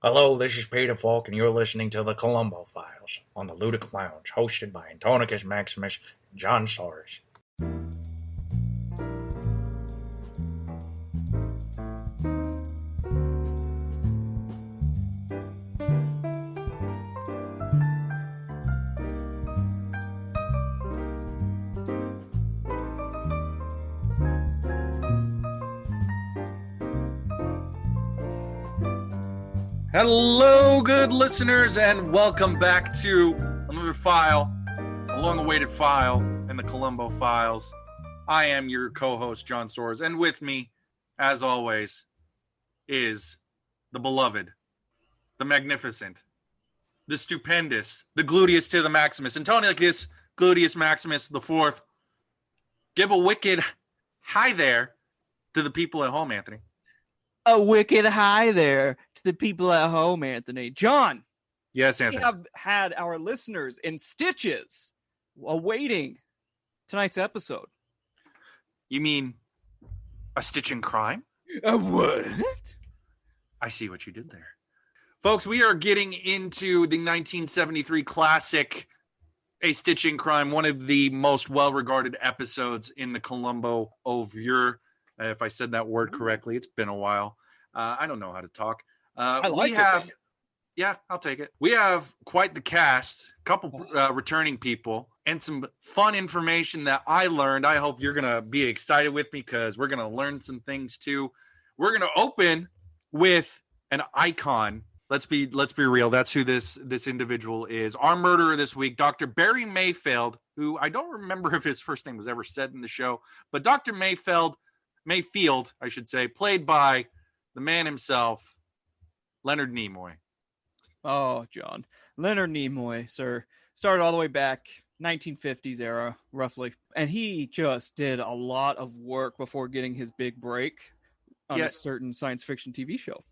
Hello, this is Peter Falk, and you're listening to the Columbo Files on the Ludic Lounge, hosted by Antonicus, Maximus, and John Soares. Hello, good listeners, and welcome back to another file, a long-awaited file in the Columbo Files. I am your co-host, John Soares, and with me, as always, is the beloved, the magnificent, the stupendous, the gluteus to the Maximus, Antonicus, Gluteus Maximus the Fourth. Give a wicked hi there to the people at home, Anthony. A wicked hi there to the people at home, Anthony. John. Yes, Anthony. We have had our listeners in stitches awaiting tonight's episode. You mean a stitch in crime? A what? I see what you did there. Folks, we are getting into the 1973 classic, A Stitch in Crime, one of the most well-regarded episodes in the Columbo Oeuvre. If I said that word correctly, it's been a while. I don't know how to talk. Yeah, I'll take it. We have quite the cast, a couple returning people, and some fun information that I learned. I hope you're going to be excited with me because we're going to learn some things too. We're going to open with an icon. Let's be real. That's who this individual is. Our murderer this week, Dr. Barry Mayfield, who I don't remember if his first name was ever said in the show, but Dr. Mayfield, I should say, played by the man himself, Leonard Nimoy. Oh, John. Leonard Nimoy, sir. Started all the way back, 1950s era, roughly. And he just did a lot of work before getting his big break on a certain science fiction TV show.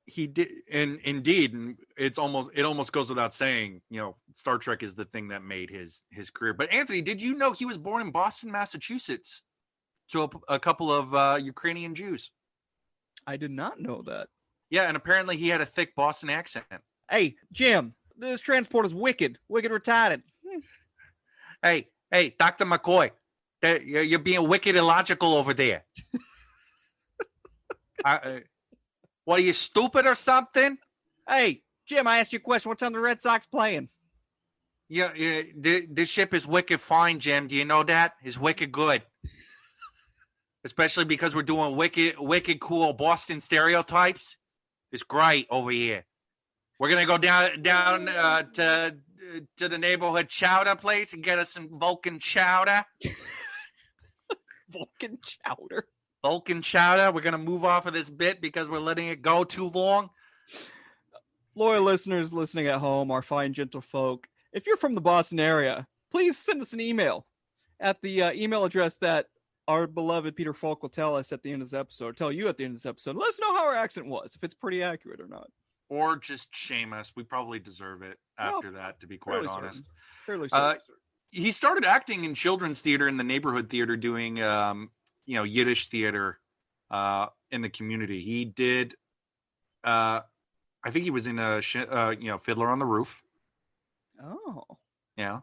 He did, and indeed, it almost goes without saying, Star Trek is the thing that made his career. But Anthony, did you know he was born in Boston, Massachusetts? To a couple of Ukrainian Jews. I did not know that. Yeah, and apparently he had a thick Boston accent. Hey, Jim, this transport is wicked retarded. Hey, Dr. McCoy, you're being wicked illogical over there. What, are you stupid or something? Hey, Jim, I asked you a question. What time the Red Sox playing? Yeah, this ship is wicked fine, Jim. Do you know that? It's wicked good. Especially because we're doing wicked cool Boston stereotypes. It's great over here. We're gonna go down to the neighborhood chowder place and get us some Vulcan chowder. Vulcan chowder. Vulcan chowder. We're gonna move off of this bit because we're letting it go too long. Loyal listeners listening at home, our fine gentle folk, if you're from the Boston area, please send us an email at the email address that our beloved Peter Falk will tell us at the end of this episode, tell you at the end of this episode. Let us know how our accent was, if it's pretty accurate or not. Or just shame us. We probably deserve it after that, to be quite honest. Fairly certain. He started acting in children's theater in the neighborhood theater, doing Yiddish theater in the community. He did. I think he was in a Fiddler on the Roof. Oh. Yeah.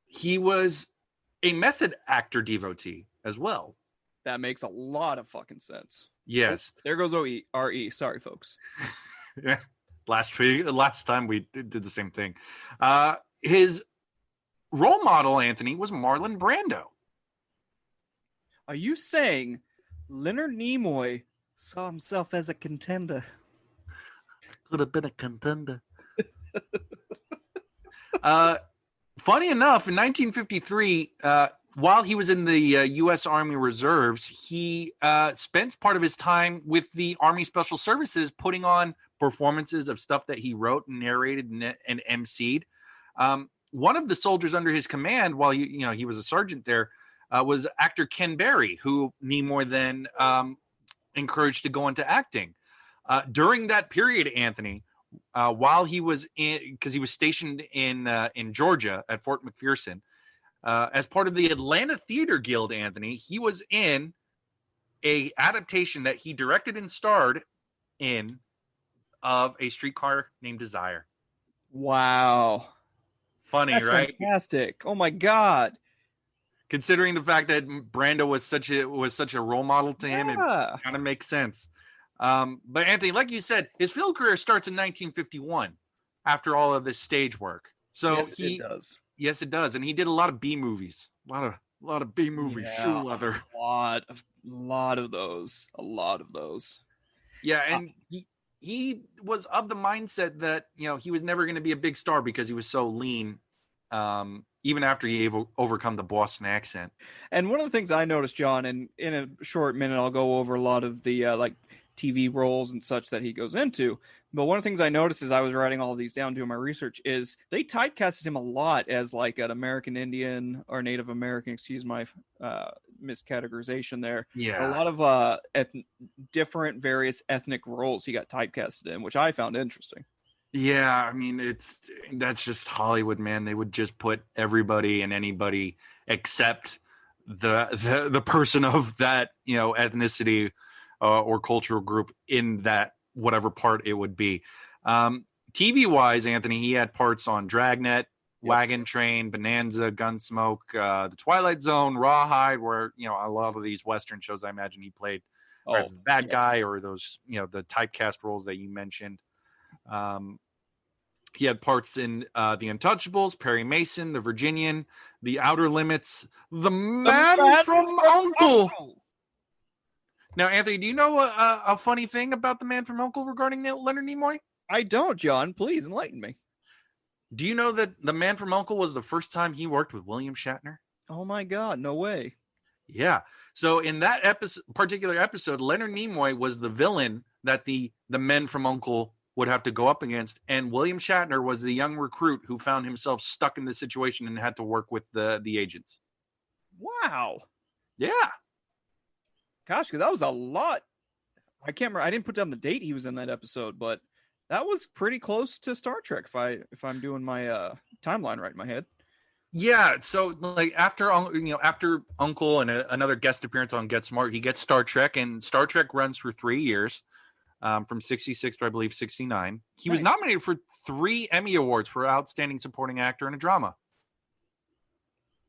He was a method actor devotee as well. That makes a lot of fucking sense. Yes. Oh, there goes R.E. Sorry, folks. Yeah. Last time we did the same thing. His role model, Anthony, was Marlon Brando. Are you saying Leonard Nimoy saw himself as a contender? Could have been a contender. Funny enough, in 1953, while he was in the U.S. Army Reserves, he spent part of his time with the Army Special Services putting on performances of stuff that he wrote and narrated and emceed. One of the soldiers under his command, while he was a sergeant there, was actor Ken Berry, who Nimoy then encouraged to go into acting. During that period, Anthony, while he was because he was stationed in Georgia at Fort McPherson, as part of the Atlanta Theater Guild, Anthony, he was in a adaptation that he directed and starred in of A Streetcar Named Desire. Wow. Funny, That's right? fantastic. Oh my God. Considering the fact that Brando was such a role model to him, it Yeah. kind of makes sense. But Anthony, like you said, his film career starts in 1951 after all of this stage work. So Yes, it does. Yes, it does, and he did a lot of B movies. A lot of B movies. Yeah, Shoe leather. A lot of those. A lot of those. Yeah, and he was of the mindset that he was never going to be a big star because he was so lean. Even after he overcome the Boston accent. And one of the things I noticed, John, and in a short minute, I'll go over a lot of the like TV roles and such that he goes into. But one of the things I noticed as I was writing all of these down doing my research is they typecasted him a lot as like an American Indian or Native American, excuse my miscategorization there. Yeah. A lot of different various ethnic roles he got typecasted in, which I found interesting. Yeah, I mean that's just Hollywood, man. They would just put everybody and anybody except the person of that ethnicity or cultural group in that whatever part it would be. TV wise, Anthony, he had parts on Dragnet, Wagon Train, Bonanza, Gunsmoke, The Twilight Zone, Rawhide, where a lot of these Western shows I imagine he played the bad guy or those the typecast roles that you mentioned. He had parts in The Untouchables, Perry Mason, The Virginian, The Outer Limits, The Man from U.N.C.L.E. Now, Anthony, do you know a funny thing about The Man from U.N.C.L.E. regarding Leonard Nimoy? I don't, John. Please enlighten me. Do you know that The Man from U.N.C.L.E. was the first time he worked with William Shatner? Oh my God, no way. Yeah. So in that particular episode, Leonard Nimoy was the villain that the men from U.N.C.L.E. would have to go up against, and William Shatner was the young recruit who found himself stuck in this situation and had to work with the agents. Wow. Yeah. Gosh, because that was a lot. I can't remember. I didn't put down the date he was in that episode, but that was pretty close to Star Trek if I'm doing my timeline right in my head. Yeah, so like after U.N.C.L.E. and another guest appearance on Get Smart, he gets Star Trek, and Star Trek runs for 3 years. From 66 to, I believe, 69. He was nominated for 3 Emmy Awards for Outstanding Supporting Actor in a Drama.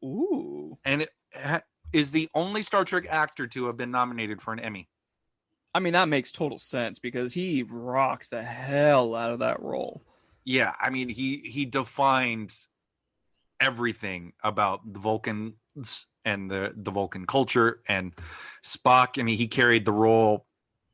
Ooh. And it is the only Star Trek actor to have been nominated for an Emmy. I mean, that makes total sense because he rocked the hell out of that role. Yeah, I mean, he defined everything about the Vulcans and the Vulcan culture and Spock. I mean, he carried the role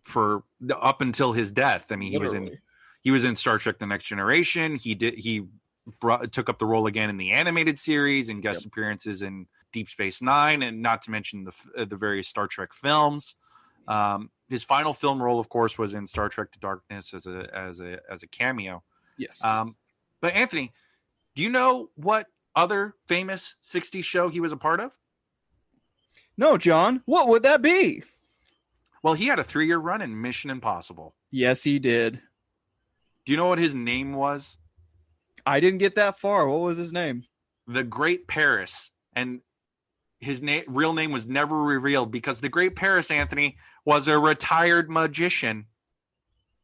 for up until his death. I mean, he was in Star Trek: The Next Generation. He took up the role again in the animated series and guest appearances in Deep Space Nine, and not to mention the various Star Trek films. His final film role, of course, was in Star Trek: To Darkness as a cameo. Yes. But Anthony, do you know what other famous 60s show he was a part of? No, John. What would that be? Well, he had a 3-year run in Mission Impossible. Yes, he did. Do you know what his name was? I didn't get that far. What was his name? The Great Paris. And his real name was never revealed because the Great Paris, Anthony, was a retired magician.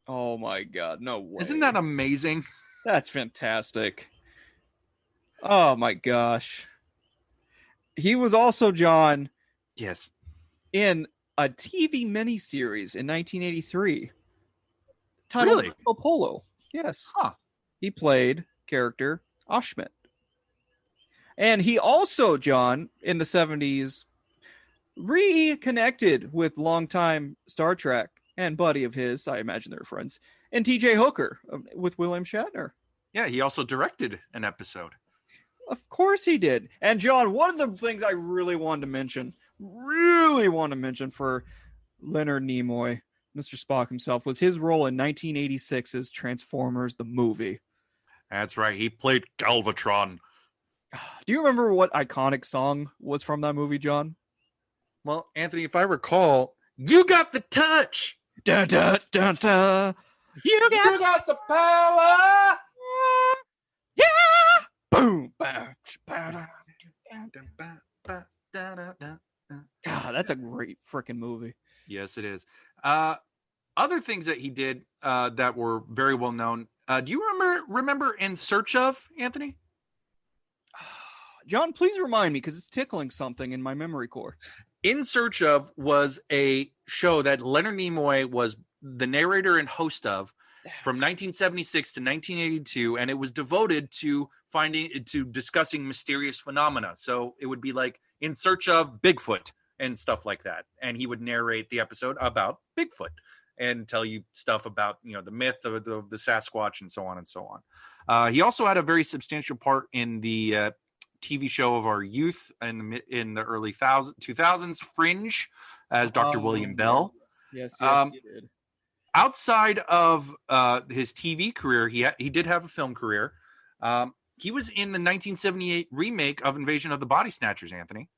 Oh, my God. No way. Isn't that amazing? That's fantastic. Oh, my gosh. He was also, John. Yes. In a TV miniseries in 1983 titled Marco Polo. Yes. Huh. He played character Ashmet. And he also, John, in the 70s, reconnected with longtime Star Trek and buddy of his, I imagine they were friends, and TJ Hooker with William Shatner. Yeah, he also directed an episode. Of course he did. And John, one of the things I really wanted to mention for Leonard Nimoy, Mr. Spock himself, was his role in 1986's Transformers the movie. That's right. He played Galvatron. Do you remember what iconic song was from that movie, John? Well, Anthony, if I recall, You Got the Touch. Da, da, da, da. You got the power. Yeah. Boom. God, that's a great freaking movie. Yes, it is. Other things that he did that were very well known. Do you remember In Search Of, Anthony? John, please remind me because it's tickling something in my memory core. In Search Of was a show that Leonard Nimoy was the narrator and host of from 1976 to 1982, and it was devoted to discussing mysterious phenomena. So it would be like In Search Of Bigfoot and stuff like that, and he would narrate the episode about Bigfoot and tell you stuff about the myth of the Sasquatch and so on and so on. He also had a very substantial part in the TV show of our youth in the early 2000s, Fringe, as Dr. William Bell. Yes, he did. Outside of his TV career, he did have a film career. He was in the 1978 remake of Invasion of the Body Snatchers, Anthony.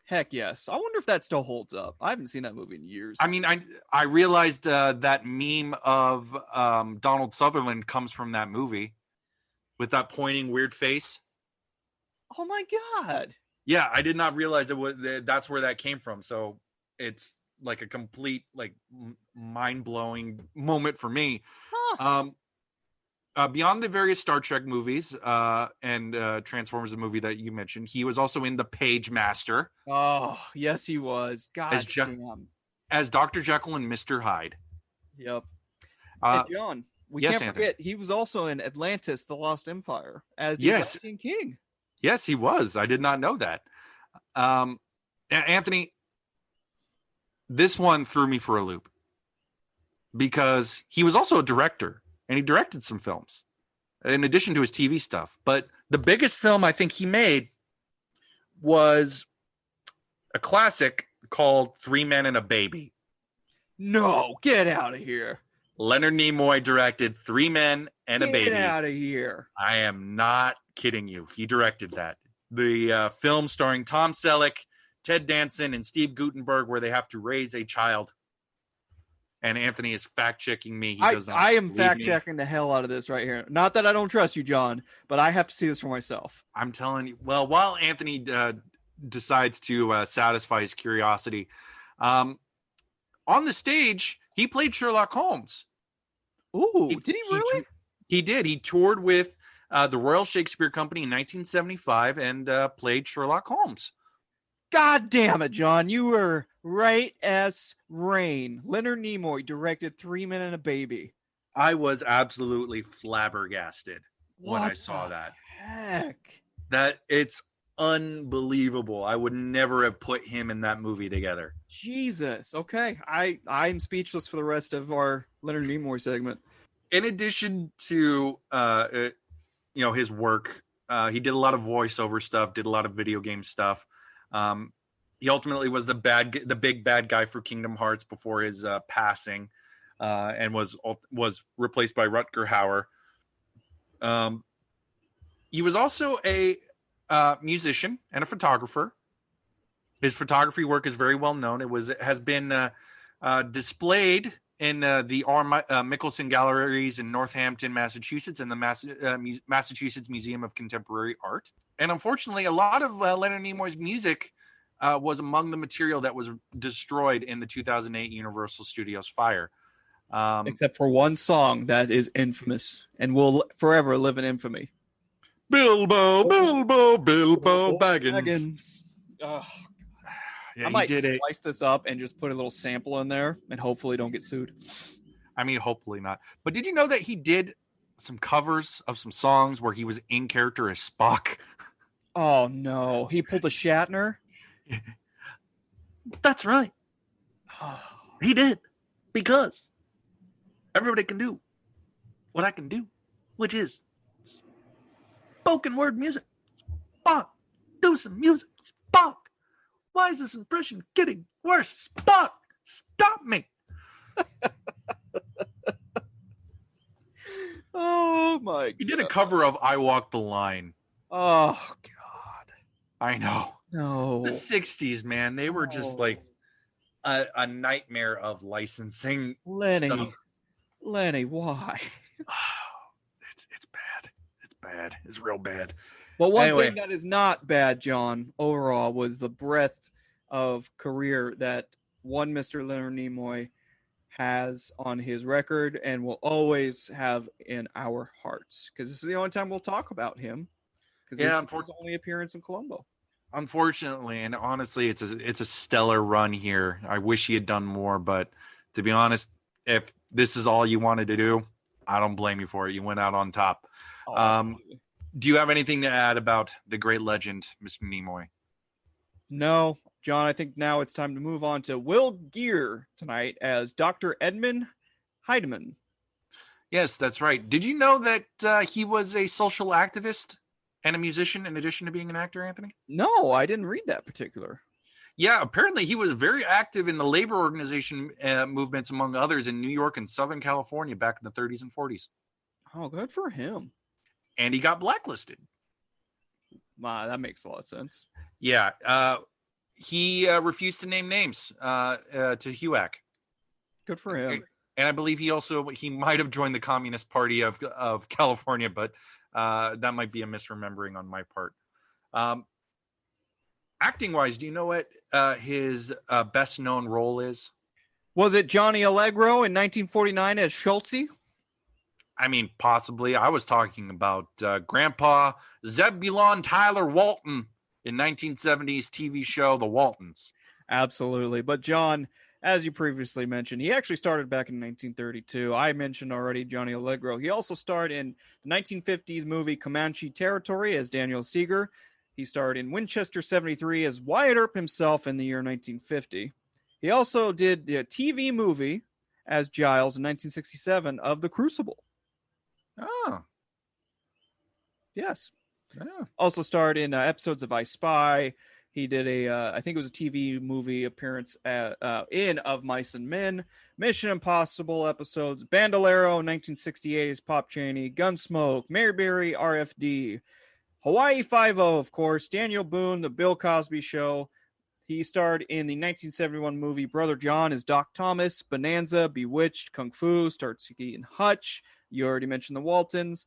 Heck yes. I wonder if that still holds up. I haven't seen that movie in years. I mean, I realized that meme of Donald Sutherland comes from that movie with that pointing weird face. Oh my God. Yeah, I did not realize that's where that came from. So it's like a complete mind-blowing moment for me. Huh. Beyond the various Star Trek movies and Transformers, the movie that you mentioned, he was also in The Page Master. Oh, yes, he was. God as Dr. Jekyll and Mr. Hyde. Yep. And John, we can't Anthony. forget, he was also in Atlantis, The Lost Empire, as the Atlantean King. Yes, he was. I did not know that. Anthony, this one threw me for a loop because he was also a director and he directed some films in addition to his TV stuff. But the biggest film I think he made was a classic called 3 Men and a Baby. No, get out of here. Leonard Nimoy directed 3 Men and a Baby. Get out of here. I am not kidding you. He directed that. The film starring Tom Selleck, Ted Danson, and Steve Guttenberg, where they have to raise a child. And Anthony is fact-checking me. I am fact-checking the hell out of this right here. Not that I don't trust you, John, but I have to see this for myself. I'm telling you. Well, while Anthony decides to satisfy his curiosity, on the stage, he played Sherlock Holmes. Ooh, did he really? He did. He toured with the Royal Shakespeare Company in 1975 and played Sherlock Holmes. God damn it, John. You were right as rain. Leonard Nimoy directed 3 Men and a Baby. I was absolutely flabbergasted when I saw that. Heck. That it's unbelievable. I would never have put him in that movie together. Jesus. Okay. I'm speechless for the rest of our Leonard Nimoy segment. In addition to his work, he did a lot of voiceover stuff, did a lot of video game stuff. He ultimately was the big bad guy for Kingdom Hearts before his passing, and was replaced by Rutger Hauer. He was also a musician and a photographer. His photography work is very well known. It has been displayed in the R. Mickelson Galleries in Northampton, Massachusetts, and the Massachusetts Museum of Contemporary Art. And unfortunately, a lot of Leonard Nimoy's music was among the material that was destroyed in the 2008 Universal Studios fire. Except for one song that is infamous and will forever live in infamy. Bilbo Baggins. Oh, yeah, I might slice this up and just put a little sample in there and hopefully don't get sued. I mean, hopefully not. But did you know that he did some covers of some songs where he was in character as Spock? Oh, no. He pulled a Shatner? That's right. He did. Because everybody can do what I can do, which is spoken word music. Spock, do some music. Spock, why is this impression getting worse? Spock, stop me. Oh, my God. He did a cover of I Walk the Line. Oh, God. I know. No. The 60s, man, they were just like a nightmare of licensing stuff. Lenny, why? It's bad. It's bad. It's real bad. Well, one thing that is not bad, John, overall, was the breadth of career that one Mr. Leonard Nimoy has on his record and will always have in our hearts, because this is the only time we'll talk about him, because this is his only appearance in Columbo. Unfortunately, and honestly, it's a stellar run here. I wish he had done more, but to be honest, if this is all you wanted to do, I don't blame you for it. You went out on top. Do you have anything to add about the great legend, Mr. Nimoy? No, John, I think now it's time to move on to Will Geer tonight as Dr. Edmund Heidemann. Yes, that's right. Did you know that he was a social activist and a musician in addition to being an actor, Anthony? No, I didn't read that particular. Yeah, apparently he was very active in the labor organization movements, among others, in New York and Southern California back in the 30s and 40s. Oh, good for him. And he got blacklisted. Wow, that makes a lot of sense. Yeah, he refused to name names to HUAC. Good for him. And I believe he might have joined the Communist Party of California, but that might be a misremembering on my part. Acting wise, do you know what his best known role is? Was it Johnny Allegro in 1949 as Schultze? I mean, possibly. I was talking about Grandpa Zebulon Tyler Walton in 1970s TV show The Waltons. Absolutely. But John, as you previously mentioned, he actually started back in 1932. I mentioned already Johnny Allegro. He also starred in the 1950s movie Comanche Territory as Daniel Seeger. He starred in Winchester 73 as Wyatt Earp himself in the year 1950. He also did the TV movie as Giles in 1967 of The Crucible. Oh. Yes. Yeah. Also starred in episodes of I Spy. He did I think it was a TV movie appearance in Of Mice and Men, Mission Impossible episodes, Bandolero, 1968 as Pop Chaney, Gunsmoke, Mayberry, RFD, Hawaii Five-0, of course, Daniel Boone, The Bill Cosby Show. He starred in the 1971 movie Brother John as Doc Thomas, Bonanza, Bewitched, Kung Fu, Starsky and Hutch. You already mentioned the Waltons.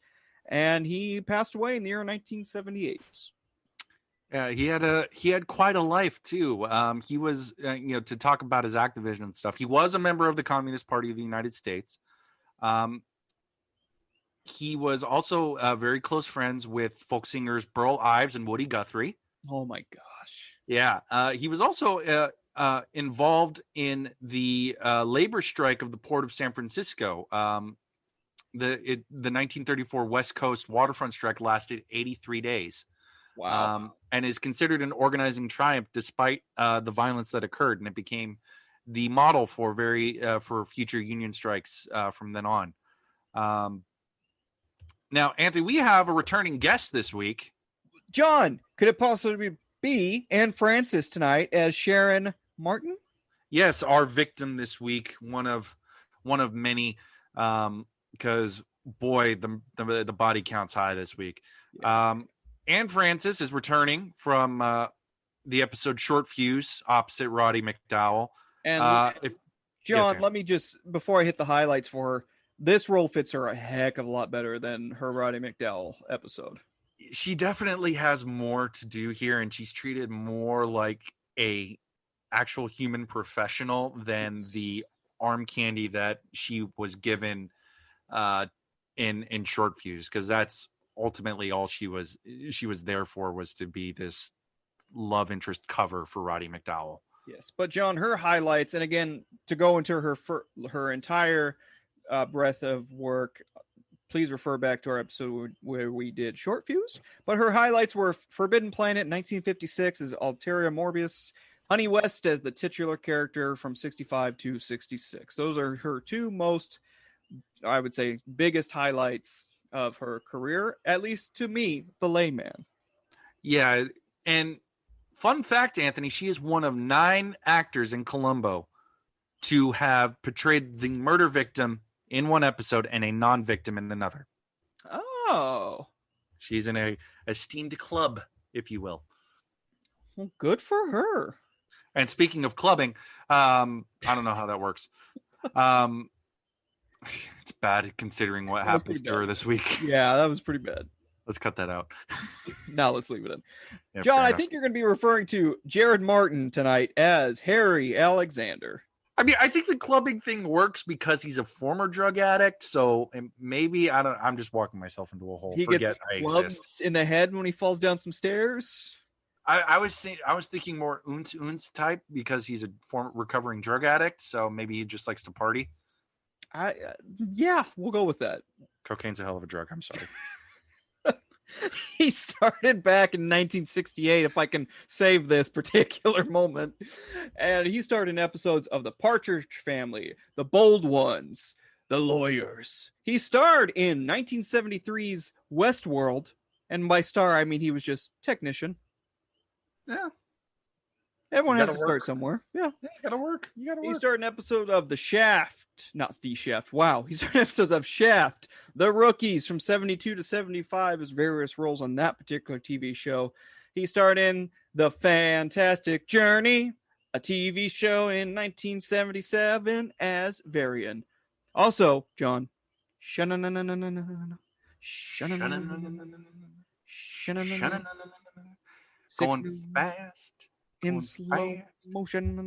And he passed away in the year 1978. Yeah, he had quite a life too. He was, to talk about his activism and stuff. He was a member of the Communist Party of the United States. He was also very close friends with folk singers Burl Ives and Woody Guthrie. Oh my gosh! Yeah, he was also involved in the labor strike of the port of San Francisco. The 1934 West Coast waterfront strike lasted 83 days. Wow. And is considered an organizing triumph despite the violence that occurred, and it became the model for for future union strikes from then on. Now, Anthony, we have a returning guest this week. John, could it possibly be Anne Francis tonight as Sharon Martin? Yes, our victim this week, one of many, because boy, the body count's high this week. Yeah. Anne Francis is returning from the episode Short Fuse opposite Roddy McDowell. And John, let me just, before I hit the highlights for her, this role fits her a heck of a lot better than her Roddy McDowell episode. She definitely has more to do here, and she's treated more like a actual human professional than the arm candy that she was given in Short Fuse, because that's ultimately all she was there for, was to be this love interest cover for Roddy McDowell. Yes, but John, her highlights, and again, to go into her entire breadth of work, please refer back to our episode where we did Short Fuse. But her highlights were Forbidden Planet 1956 as Alteria Morbius, Honey West as the titular character from 65 to 66. Those are her two most, I would say, biggest highlights of her career, at least to me, the layman. Yeah, and fun fact, Anthony, she is one of 9 actors in Columbo to have portrayed the murder victim in one episode and a non-victim in another. Oh. She's in a esteemed club, if you will. Well, good for her. And speaking of clubbing, I don't know how that works. It's bad considering what happens to her this week. Yeah, that was pretty bad. Let's cut that out. Now let's leave it in. Yeah, John, I think you're going to be referring to Jared Martin tonight as Harry Alexander. I mean, I think the clubbing thing works because he's a former drug addict. So maybe I'm just walking myself into a hole. He Forget gets I clubbed exist. in the head when he falls down some stairs. I was thinking more Oons type because he's a former recovering drug addict. So maybe he just likes to party. Yeah, we'll go with that. Cocaine's a hell of a drug. I'm sorry. He started back in 1968, if I can save this particular moment. And he starred in episodes of The Partridge Family, The Bold Ones, The Lawyers. He starred in 1973's Westworld. And by star, I mean he was just technician. Yeah. Everyone has to start somewhere. Yeah. You gotta work. He starred in episodes of The Shaft. Not The Shaft. Wow. He starred in episodes of Shaft, The Rookies from 72 to 75 as various roles on that particular TV show. He starred in The Fantastic Journey, a TV show in 1977 as Varian. Also, John. Going fast. In slow motion.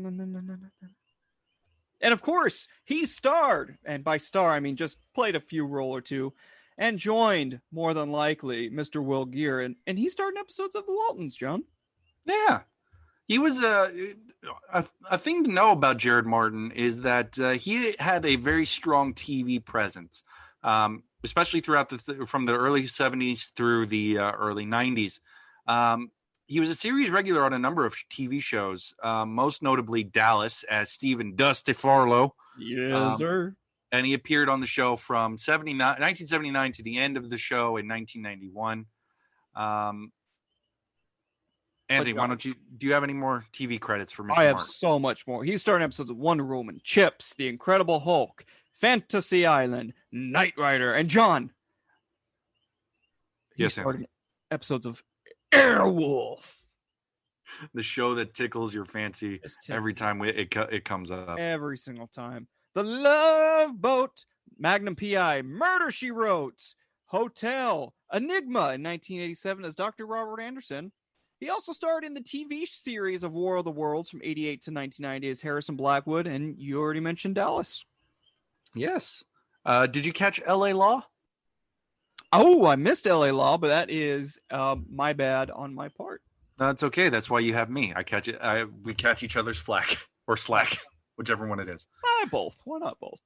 And of course, he starred, and by star, I mean just played a few role or two, and joined, more than likely, Mr. Will Geer. And he starred in episodes of The Waltons, John. Yeah. He was a thing to know about Jared Martin is that he had a very strong TV presence, especially throughout from the early 70s through the early 90s. He was a series regular on a number of TV shows, most notably Dallas as Stephen Dusty Farlow. Yes, sir. And he appeared on the show from 1979 to the end of the show in 1991. Anthony, do you have any more TV credits for Mr. I have Martin? so much more. He starred in episodes of Wonder Woman, Chips, The Incredible Hulk, Fantasy Island, Knight Rider, and John. He starred in episodes of Airwolf, the show that tickles your fancy every time it comes up. Every single time. The Love Boat, Magnum PI, Murder, She Wrote, Hotel, Enigma in 1987 as Dr. Robert Anderson. He also starred in the TV series of War of the Worlds from 88 to 1990 as Harrison Blackwood, and you already mentioned Dallas. Yes. Did you catch L.A. Law? Oh, I missed L.A. Law, but that is my bad on my part. No, it's okay. That's why you have me. I catch it. We catch each other's flack or slack, whichever one it is. Both. Why not both?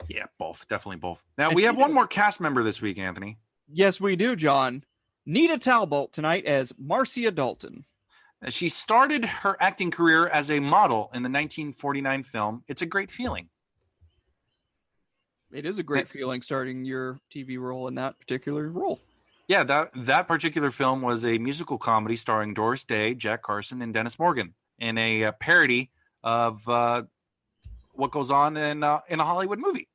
Yeah, both. Definitely both. Now, we have one more cast member this week, Anthony. Yes, we do, John. Nita Talbot tonight as Marcia Dalton. She started her acting career as a model in the 1949 film It's a Great Feeling. It is a great feeling starting your TV role in that particular role. Yeah, that particular film was a musical comedy starring Doris Day, Jack Carson, and Dennis Morgan in a parody of what goes on in a Hollywood movie.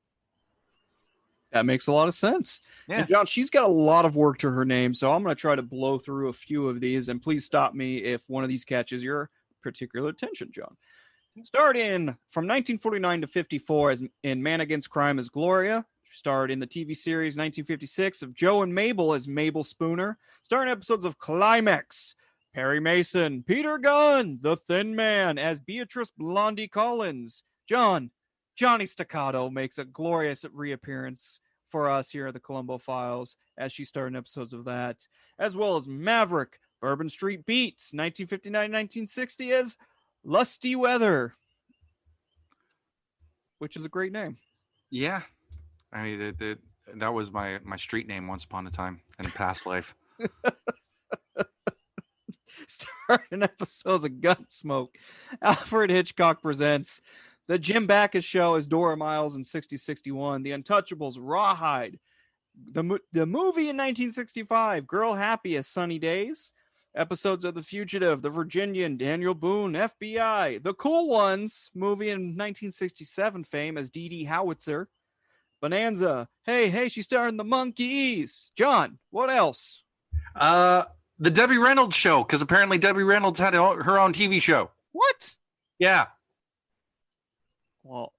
That makes a lot of sense. Yeah. And John, she's got a lot of work to her name, so I'm going to try to blow through a few of these, and please stop me if one of these catches your particular attention, John. Starred in from 1949 to 54 as in Man Against Crime as Gloria. Starred in the TV series 1956 of Joe and Mabel as Mabel Spooner. Starred in episodes of Climax, Perry Mason, Peter Gunn, The Thin Man as Beatrice Blondie Collins. Johnny Staccato makes a glorious reappearance for us here at the Columbo Files as she starred in episodes of that, as well as Maverick, Bourbon Street Beat, 1959-1960 as Lusty Weather, which is a great name. Yeah. I mean, that was my street name once upon a time in a past life. Starring in episodes of Gunsmoke, Alfred Hitchcock Presents, The Jim Backus Show as Dora Miles in 60-61, The Untouchables, Rawhide, the movie in 1965, Girl Happy as Sunny Days, episodes of The Fugitive, The Virginian, Daniel Boone, FBI, The Cool Ones, movie in 1967 fame as Dee Dee Howitzer, Bonanza, Hey, she starred in The Monkees. John, what else? The Debbie Reynolds Show, because apparently Debbie Reynolds had her own TV show. What? Yeah. Well,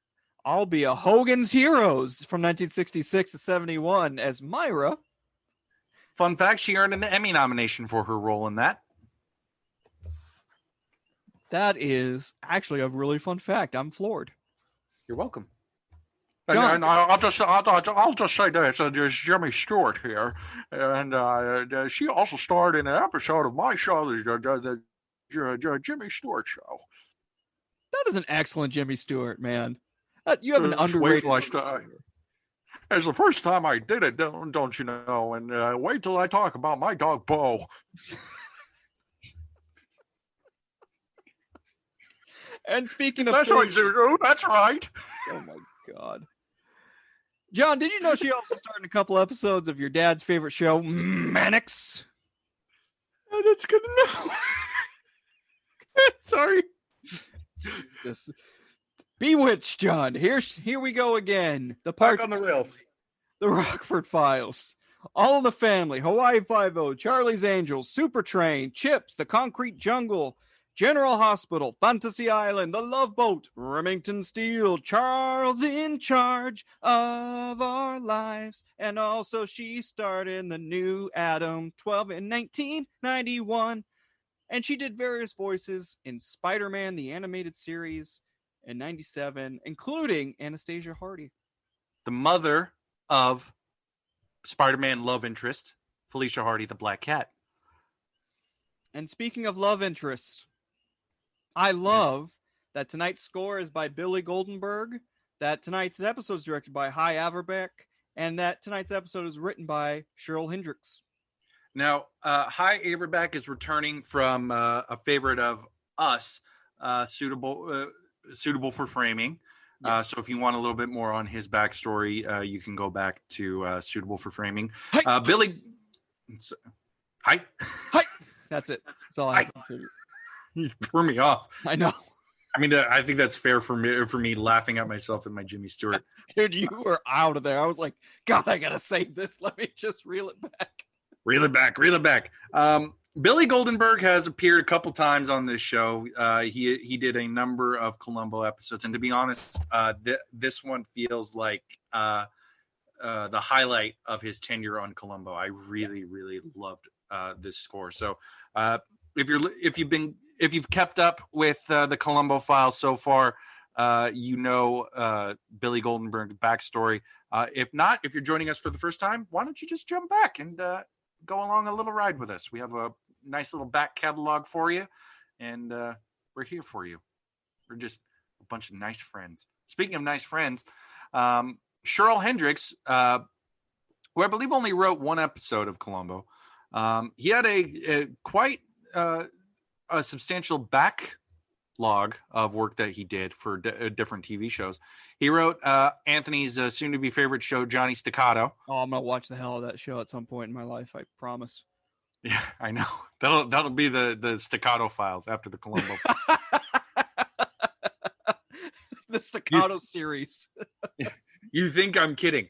I'll be a Hogan's Heroes from 1966 to 71 as Myra. Fun fact, she earned an Emmy nomination for her role in that. That is actually a really fun fact. I'm floored. You're welcome. John. And I'll just say this: there's Jimmy Stewart here, and she also starred in an episode of my show, the Jimmy Stewart Show. That is an excellent Jimmy Stewart, man. You have an Just wait underrated. till it's the first time I did it, don't you know? And wait till I talk about my dog Bo. And speaking of, That's right, Zulu. That's right. oh my God, John, did you know she also starred in a couple episodes of your dad's favorite show, Mannix? That's good to know. Sorry. This Bewitched, John. Here we go again. The Back park on the rails. The Rockford Files, All in the Family, Hawaii Five-0, Charlie's Angels, Super Train, Chips, The Concrete Jungle, General Hospital, Fantasy Island, The Love Boat, Remington Steele, Charles in Charge of Our Lives, and also she starred in The New Adam 12 in 1991, and she did various voices in Spider-Man, the animated series, in 97, including Anastasia Hardy. The mother of Spider-Man love interest, Felicia Hardy, the Black Cat. And speaking of love interests, I love that tonight's score is by Billy Goldenberg, that tonight's episode is directed by Hy Averbeck, and that tonight's episode is written by Cheryl Hendricks. Now, Hy Averbeck is returning from a favorite of us, suitable for framing. So if you want a little bit more on his backstory, you can go back to Suitable for Framing. Hi. Billy. Hi. Hi. That's it. That's all I have to contribute. You threw me off. I know. I mean, I think that's fair for me laughing at myself and my Jimmy Stewart. Dude, you were out of there. I was like, God, I got to save this. Let me just reel it back. Reel it back. Billy Goldenberg has appeared a couple times on this show. He did a number of Columbo episodes, and to be honest, this one feels like the highlight of his tenure on Columbo. I really loved this score. So if you've kept up with the Columbo Files so far, you know Billy Goldenberg's backstory. If not, if you're joining us for the first time, why don't you just jump back and go along a little ride with us? We have a nice little back catalog for you, and we're here for you. We're just a bunch of nice friends. Speaking of nice friends, Cheryl Hendricks, who I believe only wrote one episode of Columbo, he had a quite a substantial backlog of work that he did for different TV shows. He wrote Anthony's soon-to-be favorite show, Johnny Staccato. Oh, I'm going to watch the hell of that show at some point in my life, I promise. Yeah, I know. That'll be the Staccato Files after the Columbo. The Staccato series. You think I'm kidding?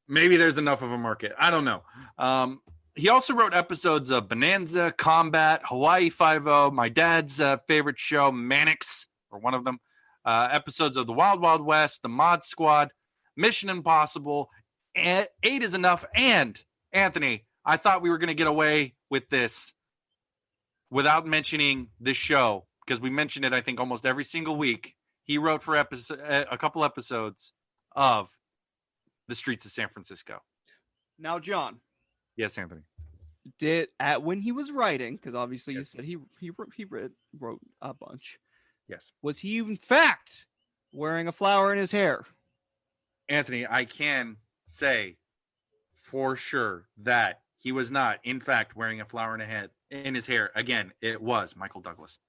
Maybe there's enough of a market. I don't know. He also wrote episodes of Bonanza, Combat, Hawaii Five-0, my dad's favorite show, Mannix, or one of them. Episodes of The Wild Wild West, The Mod Squad, Mission Impossible, 8 is Enough, and Anthony, I thought we were going to get away with this without mentioning this show, because we mention it, I think, almost every single week. He wrote for a couple episodes of The Streets of San Francisco. Now, John. Yes, Anthony. When he was writing, because obviously you said he wrote a bunch. Yes. Was he in fact wearing a flower in his hair? Anthony, I can say for sure that he was not, in fact, wearing a flower in his hair. Again, it was Michael Douglas.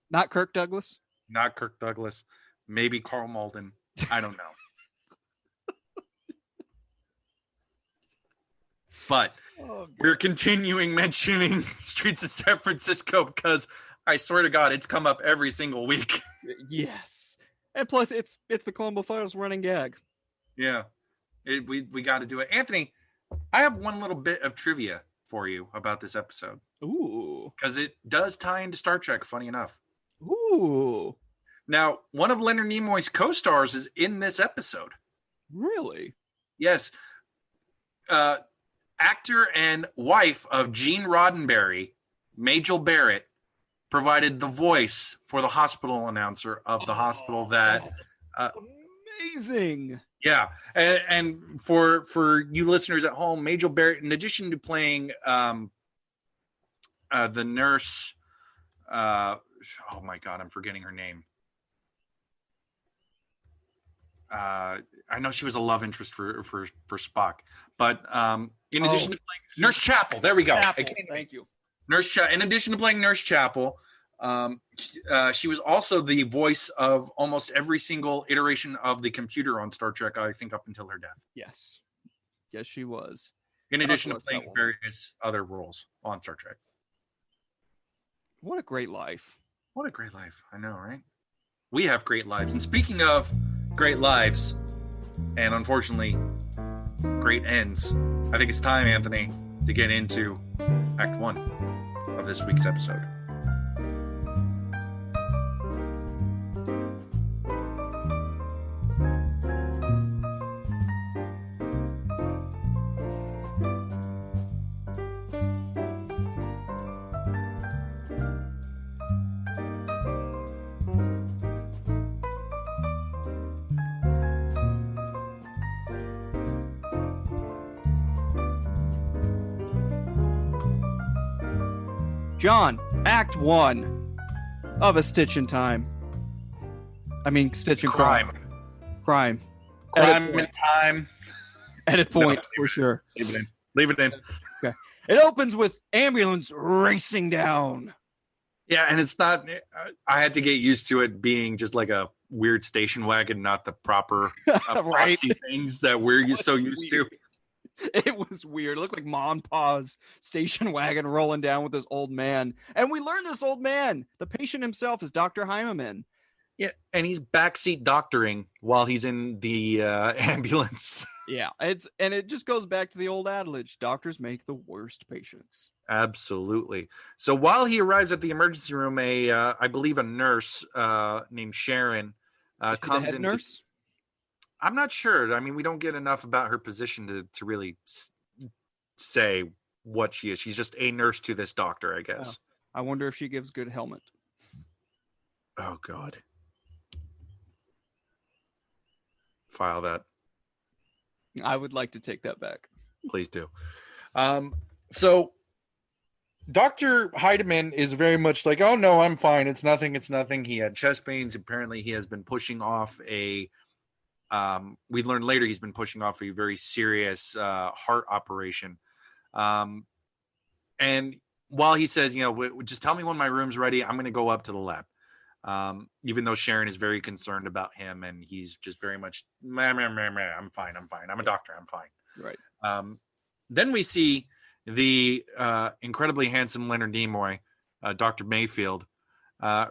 Not Kirk Douglas? Not Kirk Douglas. Maybe Carl Malden. I don't know. But we're continuing mentioning Streets of San Francisco because I swear to God, it's come up every single week. Yes. And plus, it's the Columbo Files running gag. Yeah. We got to do it. Anthony, I have one little bit of trivia for you about this episode. Ooh. Because it does tie into Star Trek, funny enough. Ooh. Now, one of Leonard Nimoy's co-stars is in this episode. Really? Yes. Actor and wife of Gene Roddenberry, Majel Barrett, provided the voice for the hospital announcer of the hospital that Amazing. Yeah, and for you listeners at home, Majel Barrett, in addition to playing the nurse, oh my God, I'm forgetting her name. I know she was a love interest for Spock, but in addition to playing Nurse Chapel, there we go. Chapel, thank you. In addition to playing Nurse Chapel, she was also the voice of almost every single iteration of the computer on Star Trek, I think, up until her death. Yes, she was. In addition to playing various other roles on Star Trek. What a great life. What a great life. I know, right? We have great lives. And speaking of great lives, and unfortunately, great ends, I think it's time, Anthony, to get into Act 1 of this week's episode. John, Act 1 of A Stitch in Time. I mean, Stitch in Crime. Crime in time. Edit point, for sure. Leave it in. Okay. It opens with ambulance racing down. Yeah, and it's not... I had to get used to it being just like a weird station wagon, not the proper right? things that we're so used to. It was weird. It looked like Mom and Pa's station wagon rolling down with this old man. And we learned this old man, the patient himself, is Dr. Heinemann. Yeah, and he's backseat doctoring while he's in the ambulance. Yeah, it just goes back to the old adage, doctors make the worst patients. Absolutely. So while he arrives at the emergency room, I believe a nurse named Sharon comes in. Nurse? I'm not sure. I mean, we don't get enough about her position to really say what she is. She's just a nurse to this doctor, I guess. I wonder if she gives good helmet. Oh, God. File that. I would like to take that back. Please do. So Dr. Heidemann is very much like, oh, no, I'm fine. It's nothing. He had chest pains. Apparently, he has been pushing off we learned later he's been pushing off a very serious heart operation. And while he says, just tell me when my room's ready, I'm going to go up to the lab. Even though Sharon is very concerned about him and he's just very much, I'm fine. I'm a doctor. I'm fine. Right. Then we see the incredibly handsome Leonard Nimoy, Dr. Mayfield,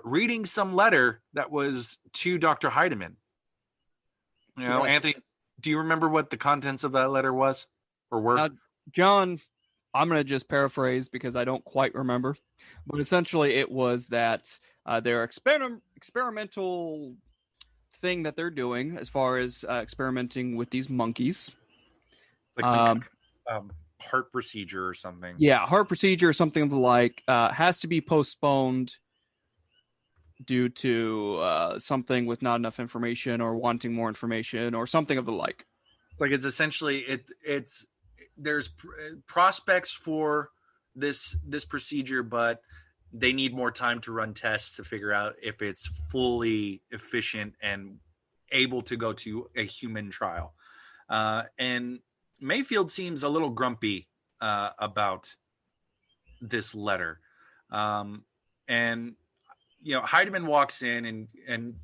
reading some letter that was to Dr. Heidemann. Yes. Anthony, do you remember what the contents of that letter was or were? John, I'm going to just paraphrase because I don't quite remember. But essentially it was that their experimental thing that they're doing as far as experimenting with these monkeys. Like some heart procedure or something. Yeah, heart procedure or something of the like has to be postponed due to something with not enough information or wanting more information or something of the like. It's like it's essentially there's prospects for this procedure, but they need more time to run tests to figure out if it's fully efficient and able to go to a human trial. And Mayfield seems a little grumpy about this letter. And Heidemann walks in and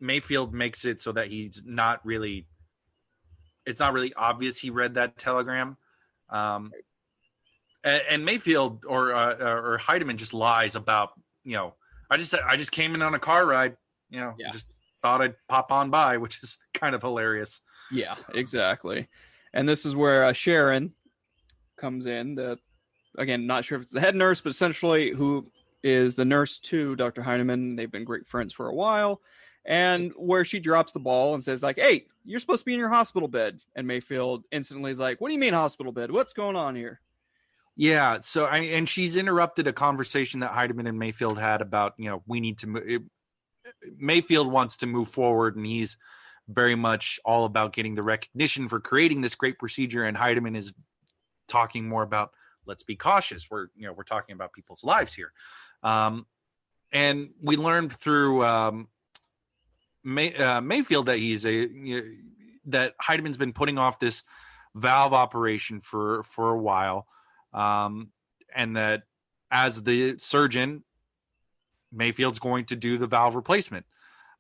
Mayfield makes it so that it's not really obvious he read that telegram. And Mayfield or Heidemann just lies about, I just came in on a car ride, just thought I'd pop on by, which is kind of hilarious. Yeah, exactly. And this is where Sharon comes in, again, not sure if it's the head nurse, but essentially who is the nurse to Dr. Heinemann. They've been great friends for a while. And where she drops the ball and says like, hey, you're supposed to be in your hospital bed. And Mayfield instantly is like, what do you mean hospital bed? What's going on here? Yeah. So, and she's interrupted a conversation that Heidemann and Mayfield had about, we need to move. Mayfield wants to move forward and he's very much all about getting the recognition for creating this great procedure, and Heidemann is talking more about, let's be cautious. We're talking about people's lives here. And we learned through Mayfield that that Heidemann's been putting off this valve operation for a while, and that as the surgeon, Mayfield's going to do the valve replacement.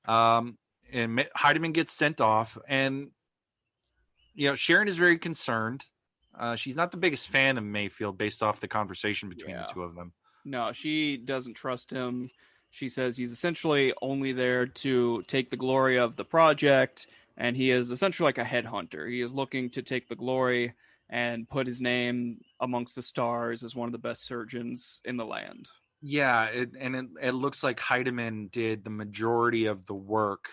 And Heidemann gets sent off, and Sharon is very concerned. She's not the biggest fan of Mayfield based off the conversation between the two of them. No, she doesn't trust him. She says he's essentially only there to take the glory of the project, and he is essentially like a headhunter. He is looking to take the glory and put his name amongst the stars as one of the best surgeons in the land. Yeah, it looks like Heidemann did the majority of the work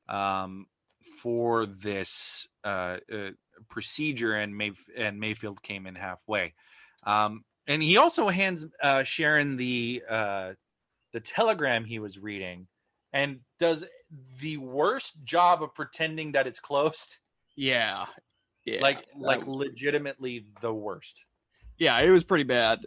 for this procedure, and Mayfield came in halfway. And he also hands Sharon the telegram he was reading, and does the worst job of pretending that it's closed. Yeah. Like legitimately the worst. Yeah, it was pretty bad.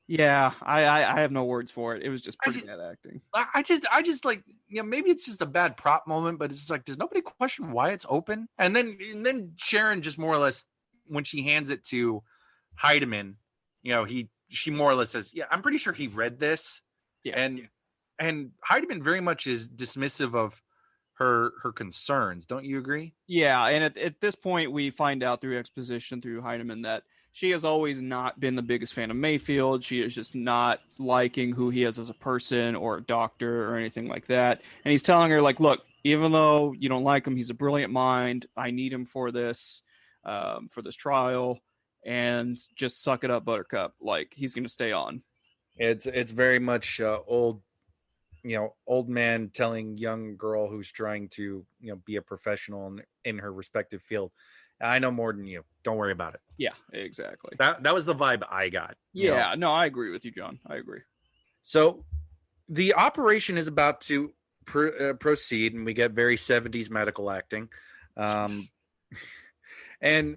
Yeah, I have no words for it. It was just pretty bad acting. I just like, maybe it's just a bad prop moment, but it's just like, does nobody question why it's open? And then Sharon just more or less, when she hands it to Heidemann, she more or less says, yeah, I'm pretty sure he read this. Yeah. And Heidemann very much is dismissive of her concerns. Don't you agree? Yeah, and at this point, we find out through exposition through Heidemann that she has always not been the biggest fan of Mayfield. She is just not liking who he is as a person or a doctor or anything like that. And he's telling her, like, look, even though you don't like him, he's a brilliant mind. I need him for this trial, and just suck it up, Buttercup. Like, he's going to stay on. It's very much old man telling young girl who's trying to, be a professional in her respective field, I know more than you. Don't worry about it. Yeah, exactly. That was the vibe I got. Yeah, no, I agree with you, John. I agree. So the operation is about to proceed, and we get very 70s medical acting. And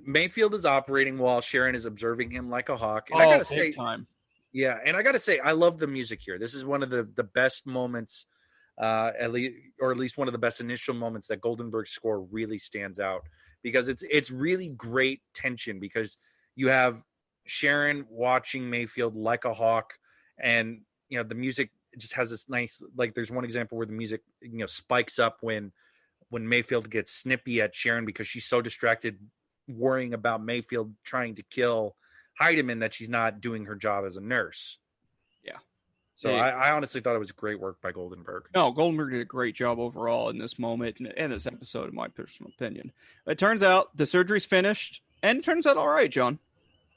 Mayfield is operating while Sharon is observing him like a hawk. And I gotta say, time. Yeah, and I gotta say, I love the music here. This is one of the best moments, at least one of the best initial moments that Goldenberg's score really stands out, because it's really great tension, because you have Sharon watching Mayfield like a hawk, and the music just has this nice, like, there's one example where the music spikes up when Mayfield gets snippy at Sharon because she's so distracted worrying about Mayfield trying to kill Heidemann that she's not doing her job as a nurse. Yeah. So I honestly thought it was great work by Goldenberg. No, Goldenberg did a great job overall in this moment and this episode, in my personal opinion. It turns out the surgery's finished, and it turns out all right, John.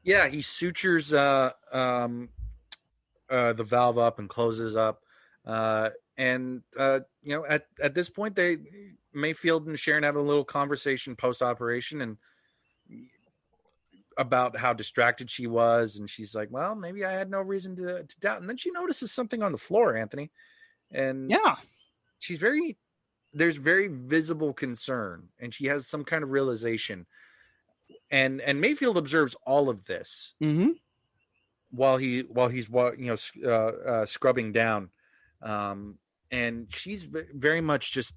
Yeah, he sutures the valve up and closes up. And at this point, Mayfield and Sharon have a little conversation post-operation, and about how distracted she was, and she's like, well, maybe I had no reason to doubt. And then she notices something on the floor, Anthony, and yeah, there's very visible concern, and she has some kind of realization, and Mayfield observes all of this while he's scrubbing down, and she's very much just,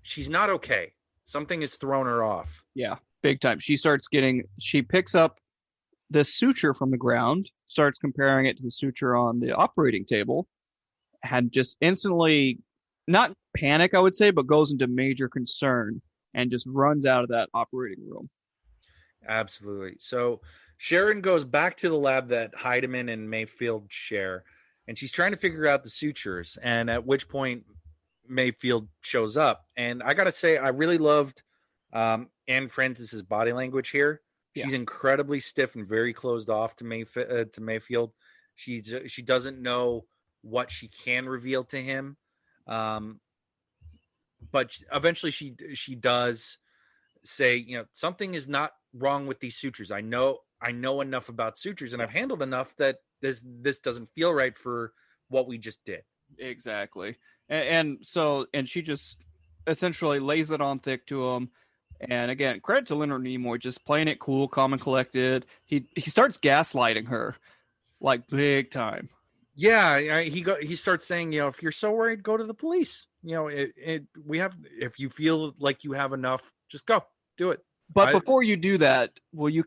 she's not okay. Something has thrown her off. Yeah, big time. She picks up the suture from the ground, starts comparing it to the suture on the operating table, and just instantly, not panic, I would say, but goes into major concern and just runs out of that operating room. Absolutely. So Sharon goes back to the lab that Heidemann and Mayfield share, and she's trying to figure out the sutures, and at which point Mayfield shows up. And I gotta say, I really loved Anne Francis's body language here. Yeah. She's incredibly stiff and very closed off to Mayfield. She doesn't know what she can reveal to him, but eventually she does say, something is not wrong with these sutures. I know enough about sutures, and I've handled enough that this doesn't feel right for what we just did. Exactly. And she just essentially lays it on thick to him. And again, credit to Leonard Nimoy, just playing it cool, calm and collected. He starts gaslighting her, like big time. Yeah, he starts saying, if you're so worried, go to the police. If you feel like you have enough, just go do it. But before you do that, will you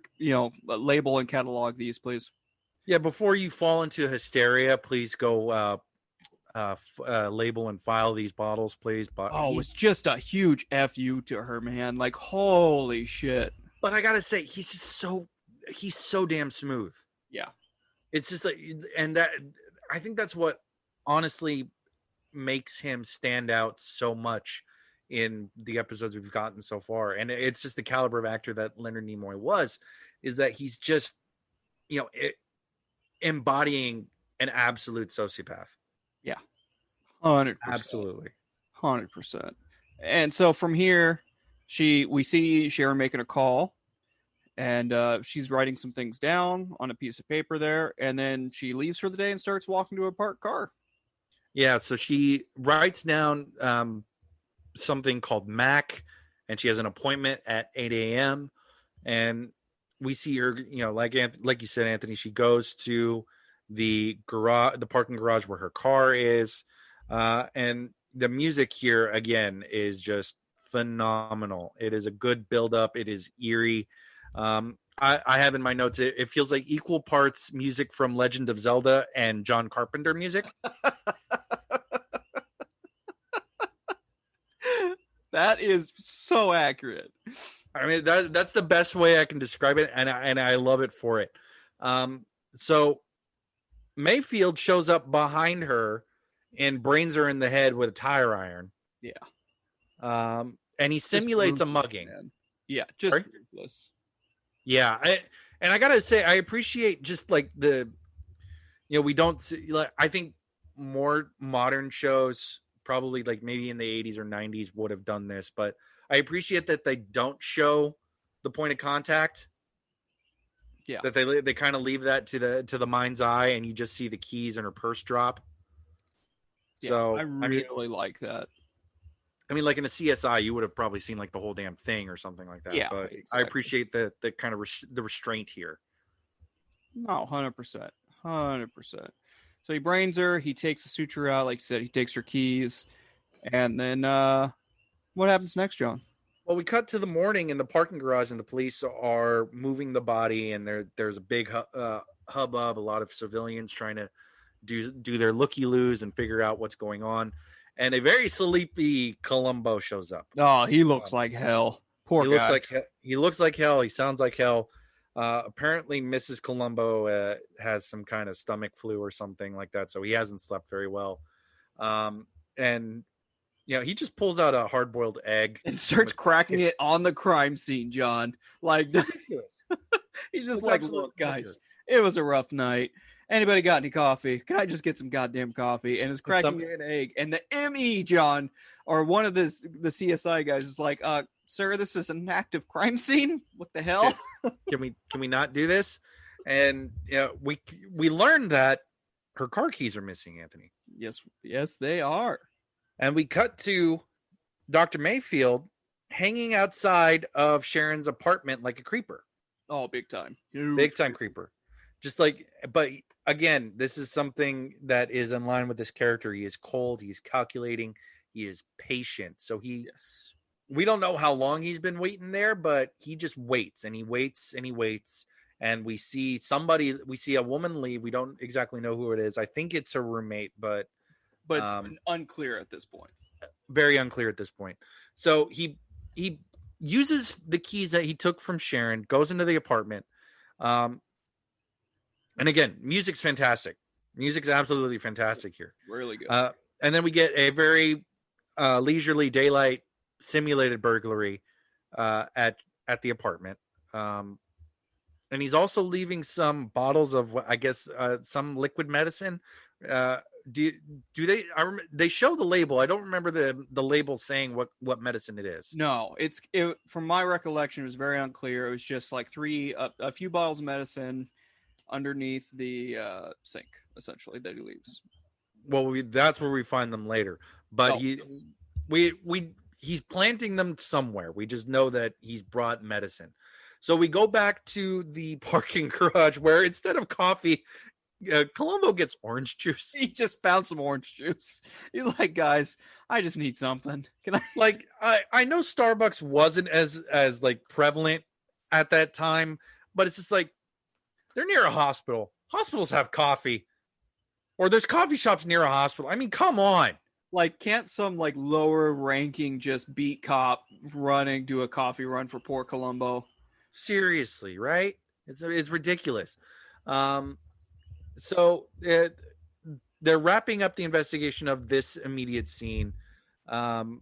label and catalog these, please? Yeah, before you fall into hysteria, please go label and file these bottles, please. But it's just a huge FU to her, man. Like, holy shit. But I gotta say, he's so damn smooth. Yeah. It's just like, and that, I think that's what honestly makes him stand out so much in the episodes we've gotten so far. And it's just the caliber of actor that Leonard Nimoy is that he's just, embodying an absolute sociopath. Yeah. 100%. Absolutely. 100%. And so from here, we see Sharon making a call, and she's writing some things down on a piece of paper there, and then she leaves for the day and starts walking to a parked car. Yeah, so she writes down something called Mac, and she has an appointment at 8 a.m. And we see her, like you said, Anthony, she goes to the parking garage where her car is. And the music here, again, is just phenomenal. It is a good build-up. It is eerie. I have in my notes, it feels like equal parts music from Legend of Zelda and John Carpenter music. That is so accurate. I mean, that's the best way I can describe it, and I love it for it. So Mayfield shows up behind her and brains her in the head with a tire iron. Yeah. And he simulates a mugging. Man. Yeah, just ridiculous. Yeah, I gotta say, I appreciate just like we don't see, like, I think more modern shows probably like maybe in the 80s or 90s would have done this, but I appreciate that they don't show the point of contact. Yeah, that they kind of leave that to the mind's eye, and you just see the keys and her purse drop. Yeah, so I really like that. I mean, like in a CSI, you would have probably seen like the whole damn thing or something like that. Yeah, but exactly. I appreciate the kind of the restraint here. No, 100%, 100%. So he brains her. He takes the suture out, like you said. He takes her keys, and then what happens next, John? Well, we cut to the morning in the parking garage, and the police are moving the body, and there's a big hubbub. A lot of civilians trying to do their looky-loos and figure out what's going on. And a very sleepy Columbo shows up. Oh, he looks like hell. Poor guy. He looks like hell. He sounds like hell. Apparently, Mrs. Columbo has some kind of stomach flu or something like that, so he hasn't slept very well. And he just pulls out a hard-boiled egg and starts cracking it on the crime scene, John. Like, ridiculous. He's just like, look, guys, it was a rough night. Anybody got any coffee? Can I just get some goddamn coffee? And is cracking an egg. And the ME, John, or one of the CSI guys is like, sir, this is an active crime scene. What the hell? Can we not do this? And we learned that her car keys are missing, Anthony. Yes, they are. And we cut to Dr. Mayfield hanging outside of Sharon's apartment like a creeper. Oh, big time. Big time creeper. Just like, but again, this is something that is in line with this character. He is cold. He's calculating. He is patient. So we don't know how long he's been waiting there, but he just waits and he waits and he waits. And we see a woman leave. We don't exactly know who it is. I think it's her roommate, but it's unclear at this point. Very unclear at this point. So he uses the keys that he took from Sharon, goes into the apartment. And again, music's fantastic. Music's absolutely fantastic here. Really good. And then we get a very leisurely daylight simulated burglary at the apartment. And he's also leaving some bottles of, I guess, some liquid medicine. Do they? They show the label. I don't remember the label saying what medicine it is. No, from my recollection, it was very unclear. It was just like a few bottles of medicine underneath the sink, essentially, that he leaves. Well, that's where we find them later. But Oh. he's planting them somewhere. We just know that he's brought medicine. So we go back to the parking garage where instead of coffee, Columbo gets orange juice. He just found some orange juice. He's like, guys, I just need something. Can I? Like, I know Starbucks wasn't as like prevalent at that time, but it's just like they're near a hospital. Hospitals have coffee, or there's coffee shops near a hospital. I mean, come on. Like, can't some like lower ranking just beat cop do a coffee run for poor Columbo? Seriously, right? It's ridiculous. So they're wrapping up the investigation of this immediate scene. The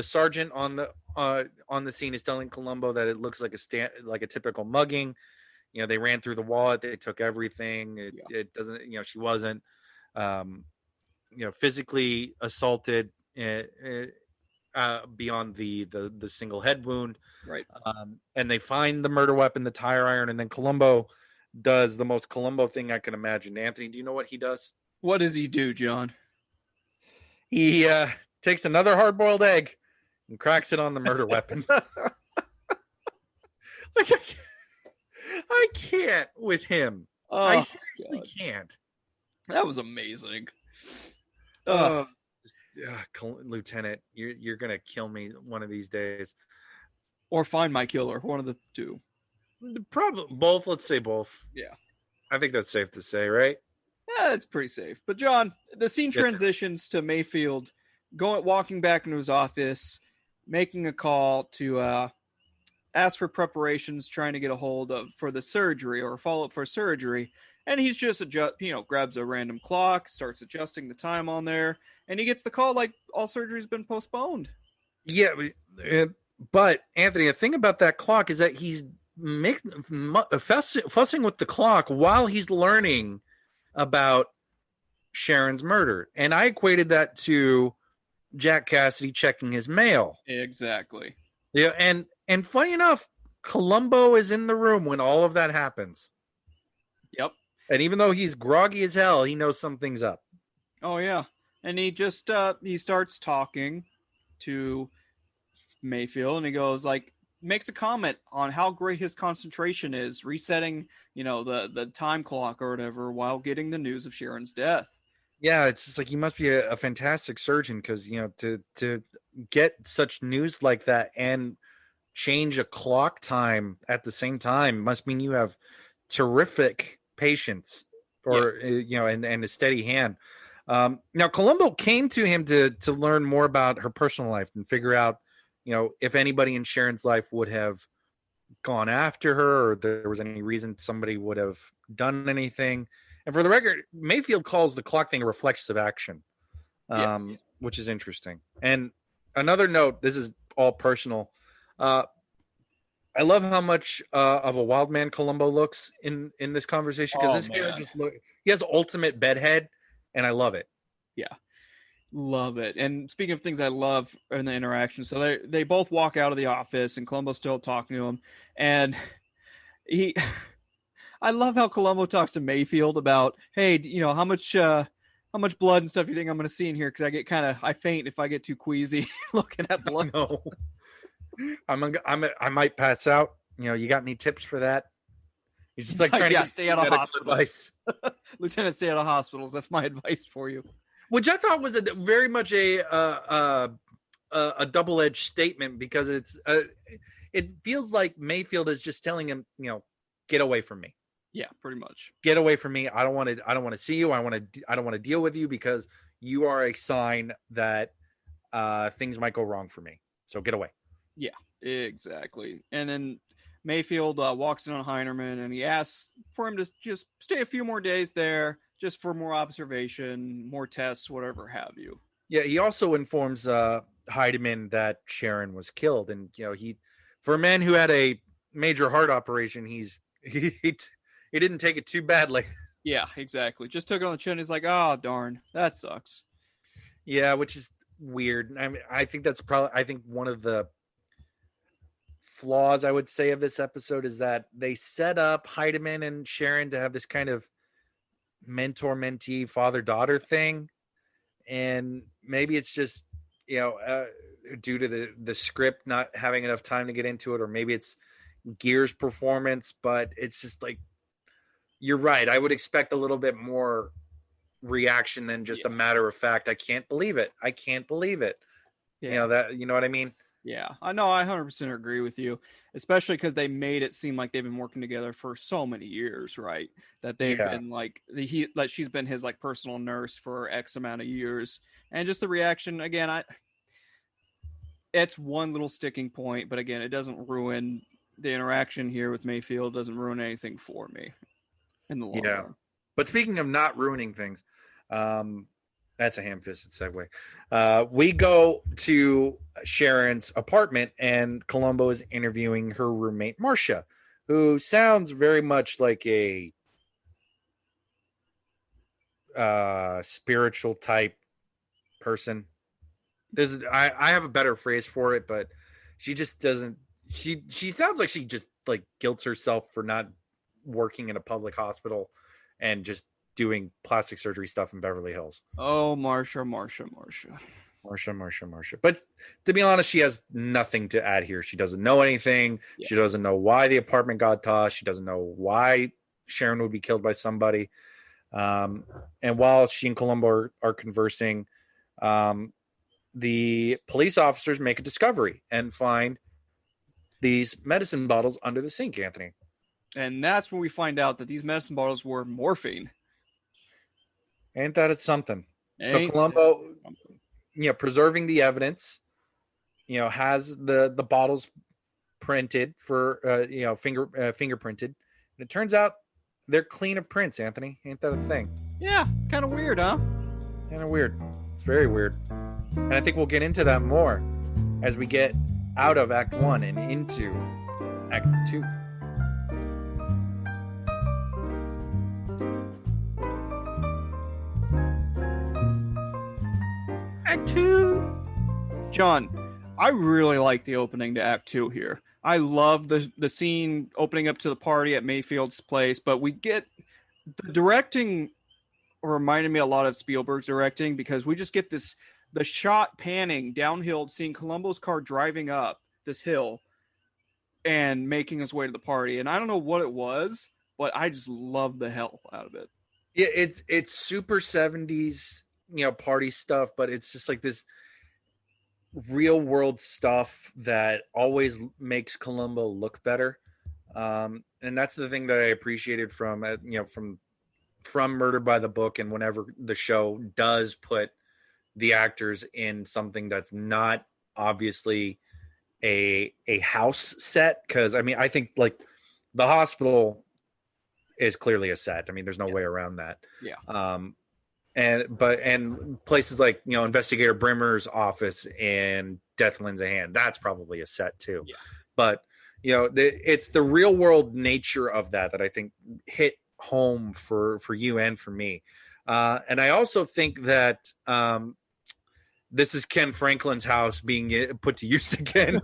sergeant on the scene is telling Columbo that it looks like a typical mugging. You know, they ran through the wallet, they took everything. It doesn't, you know, she wasn't, physically assaulted beyond the single head wound. Right. And they find the murder weapon, the tire iron, and then Columbo does the most Columbo thing I can imagine. Anthony, do you know what he does? What does he do, John? He takes another hard-boiled egg and cracks it on the murder weapon. Like, I can't with him. Oh, I seriously can't. That was amazing. Lieutenant, you're gonna kill me one of these days. Or find my killer. One of the two. Probably both. Let's say both. Yeah. I think that's safe to say, right? Yeah, it's pretty safe. But John, the scene transitions to Mayfield walking back into his office, making a call to ask for preparations, trying to get a hold of for the surgery or follow up for surgery. And he's just grabs a random clock, starts adjusting the time on there, and he gets the call like all surgery's been postponed. Yeah, but Anthony, the thing about that clock is that he's fussing with the clock while he's learning about Sharon's murder, and I equated that to Jack Cassidy checking his mail. Exactly. Yeah, and funny enough, Columbo is in the room when all of that happens. Yep. And even though he's groggy as hell, he knows something's up. Oh yeah, and he just he starts talking to Mayfield, and he goes makes a comment on how great his concentration is, resetting the time clock or whatever while getting the news of Sharon's death. Yeah, it's just like he must be a fantastic surgeon because to get such news like that and change a clock time at the same time must mean you have terrific patience and a steady hand. Now Columbo came to him to learn more about her personal life and figure out if anybody in Sharon's life would have gone after her or there was any reason somebody would have done anything. And for the record, Mayfield calls the clock thing a reflexive action, which is interesting. And another note, this is all personal. I love how much of a wild man Columbo looks in this conversation because he has ultimate bedhead, and I love it. Yeah, love it. And speaking of things I love in the interaction, so they both walk out of the office, and Columbo's still talking to him, and I love how Columbo talks to Mayfield about, hey, how much blood and stuff you think I'm going to see in here? Because I faint if I get too queasy looking at blood. No. I might pass out. You got any tips for that? He's just like trying to stay out of hospitals. Advice. Lieutenant, stay out of hospitals. That's my advice for you. Which I thought was very much a double-edged statement because it feels like Mayfield is just telling him, get away from me. Yeah, pretty much. Get away from me. I don't want to see you. I don't want to deal with you because you are a sign that things might go wrong for me. So get away. Yeah, exactly. And then Mayfield walks in on Heinerman and he asks for him to just stay a few more days there, just for more observation, more tests, whatever have you. Yeah, he also informs Heidemann that Sharon was killed, and he, for a man who had a major heart operation, he didn't take it too badly. Yeah, exactly. Just took it on the chin. He's like, oh darn, that sucks. Yeah, which is weird. I mean, I think one of the flaws I would say of this episode is that they set up Heidemann and Sharon to have this kind of mentor-mentee, father-daughter thing, and maybe it's just, due to the script not having enough time to get into it, or maybe it's Geer's performance, but it's just like, you're right. I would expect a little bit more reaction than just a matter of fact. I can't believe it. I can't believe it. Yeah. You know what I mean? Yeah, I know. I 100% agree with you, especially because they made it seem like they've been working together for so many years, right? That they've been like she's been his like personal nurse for X amount of years, and just the reaction again. It's one little sticking point, but again, it doesn't ruin the interaction here with Mayfield. Doesn't ruin anything for me in the long run. But speaking of not ruining things, that's a ham-fisted segue. We go to Sharon's apartment, and Columbo is interviewing her roommate, Marcia, who sounds very much like a spiritual type person. I have a better phrase for it, but she just doesn't. She sounds like she just like guilts herself for not working in a public hospital and just doing plastic surgery stuff in Beverly Hills. Oh, Marcia. But to be honest, she has nothing to add here. She doesn't know anything. Yeah. She doesn't know why the apartment got tossed. She doesn't know why Sharon would be killed by somebody. And while she and Columbo are conversing, the police officers make a discovery and find these medicine bottles under the sink, Anthony. And that's when we find out that these medicine bottles were morphine. Ain't that it's something? So Columbo, preserving the evidence, has the bottles printed for, fingerprinted. And it turns out they're clean of prints, Anthony. Ain't that a thing? Yeah, kind of weird, huh? Kind of weird. It's very weird. And I think we'll get into that more as we get out of Act 1 and into Act 2. Act 2. John, I really like the opening to Act 2 here. I love the scene opening up to the party at Mayfield's place, but we get the directing reminded me a lot of Spielberg's directing, because we just get the shot panning downhill, seeing Columbo's car driving up this hill and making his way to the party. And I don't know what it was, but I just love the hell out of it. Yeah, it's super 70s, party stuff, but it's just like this real world stuff that always makes Columbo look better. And that's the thing that I appreciated from Murder by the Book, and whenever the show does put the actors in something that's not obviously a house set, because I think like the hospital is clearly a set. There's no way around that. Yeah. And places like Investigator Brimmer's office and Death Lends a Hand, that's probably a set too. Yeah. But it's the real world nature of that I think hit home for you and for me. And I also think that this is Ken Franklin's house being put to use again.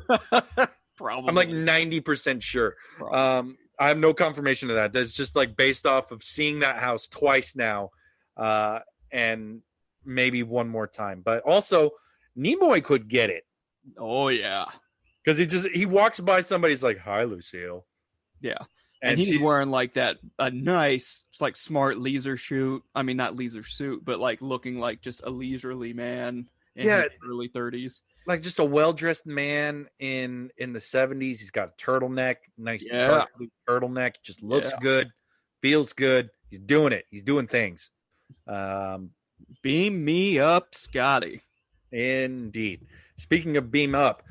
Probably. I'm like 90% sure. I have no confirmation of that. That's just like based off of seeing that house twice now, and maybe one more time. But also, Nimoy could get it. Oh yeah, because he walks by somebody's like, "Hi, Lucille." Yeah. And he's wearing like a nice, like smart leisure suit. Not leisure suit, but like looking like just a leisurely man in his early 30s. Like just a well-dressed man in the 70s. He's got a turtleneck, nice dark blue turtleneck. Just looks good, feels good. He's doing it. He's doing things. Beam me up, Scotty. Indeed. Speaking of beam up,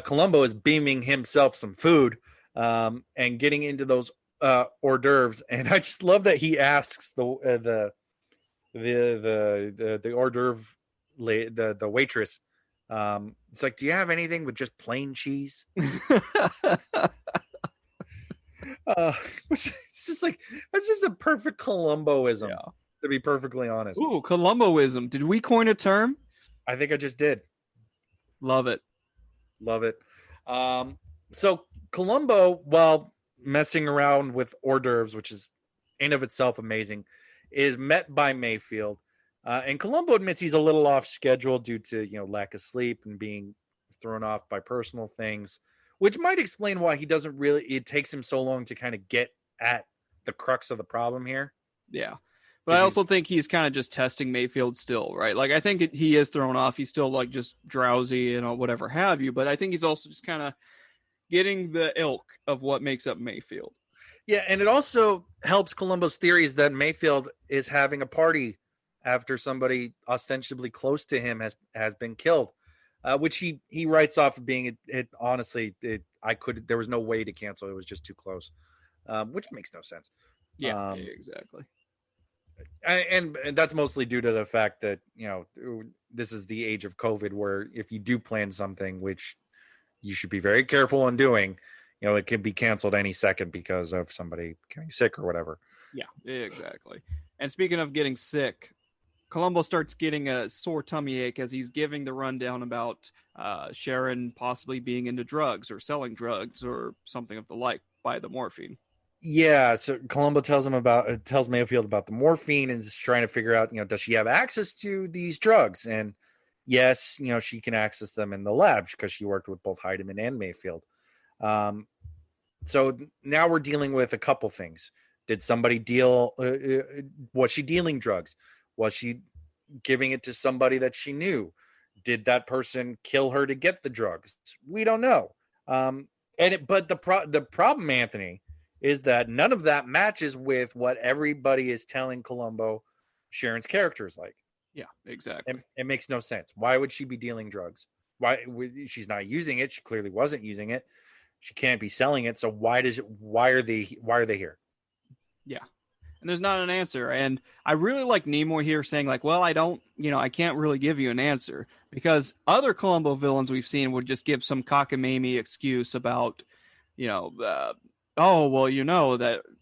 Columbo is beaming himself some food. And getting into those hors d'oeuvres, and I just love that he asks the hors d'oeuvre the waitress, it's like, do you have anything with just plain cheese? It's just like, that's just a perfect Columboism, to be perfectly honest. Ooh, Columboism. Did we coin a term? I think I just did. Love it. So Columbo, while messing around with hors d'oeuvres, which is in of itself amazing, is met by Mayfield, And Columbo admits he's a little off schedule due to lack of sleep and being thrown off by personal things, which might explain why it takes him so long to kind of get at the crux of the problem here. Yeah. But I also think he's kind of just testing Mayfield still, right? Like, I think he is thrown off. He's still like just drowsy and whatever have you. But I think he's also just kind of getting the ilk of what makes up Mayfield. Yeah, and it also helps Columbo's theories that Mayfield is having a party after somebody ostensibly close to him has been killed, which he writes off of being it. Honestly, there was no way to cancel. It was just too close, which makes no sense. Yeah, exactly. And that's mostly due to the fact that this is the age of COVID, where if you do plan something, which you should be very careful on doing, it can be canceled any second because of somebody getting sick or whatever. Yeah, exactly. And speaking of getting sick, Columbo starts getting a sore tummy ache as he's giving the rundown about Sharon possibly being into drugs or selling drugs or something of the like by the morphine. Yeah, so Columbo tells Mayfield about the morphine and is trying to figure out, does she have access to these drugs? And yes, she can access them in the lab because she worked with both Heidemann and Mayfield. So now we're dealing with a couple things. Did somebody was she dealing drugs? Was she giving it to somebody that she knew? Did that person kill her to get the drugs? We don't know. But the problem, Anthony, is that none of that matches with what everybody is telling Columbo Sharon's character is like. Yeah, exactly. It makes no sense. Why would she be dealing drugs? She's not using it. She clearly wasn't using it. She can't be selling it. So why are they here? Yeah. And there's not an answer. And I really like Nimoy here saying like, well, I can't really give you an answer, because other Columbo villains we've seen would just give some cockamamie excuse about, that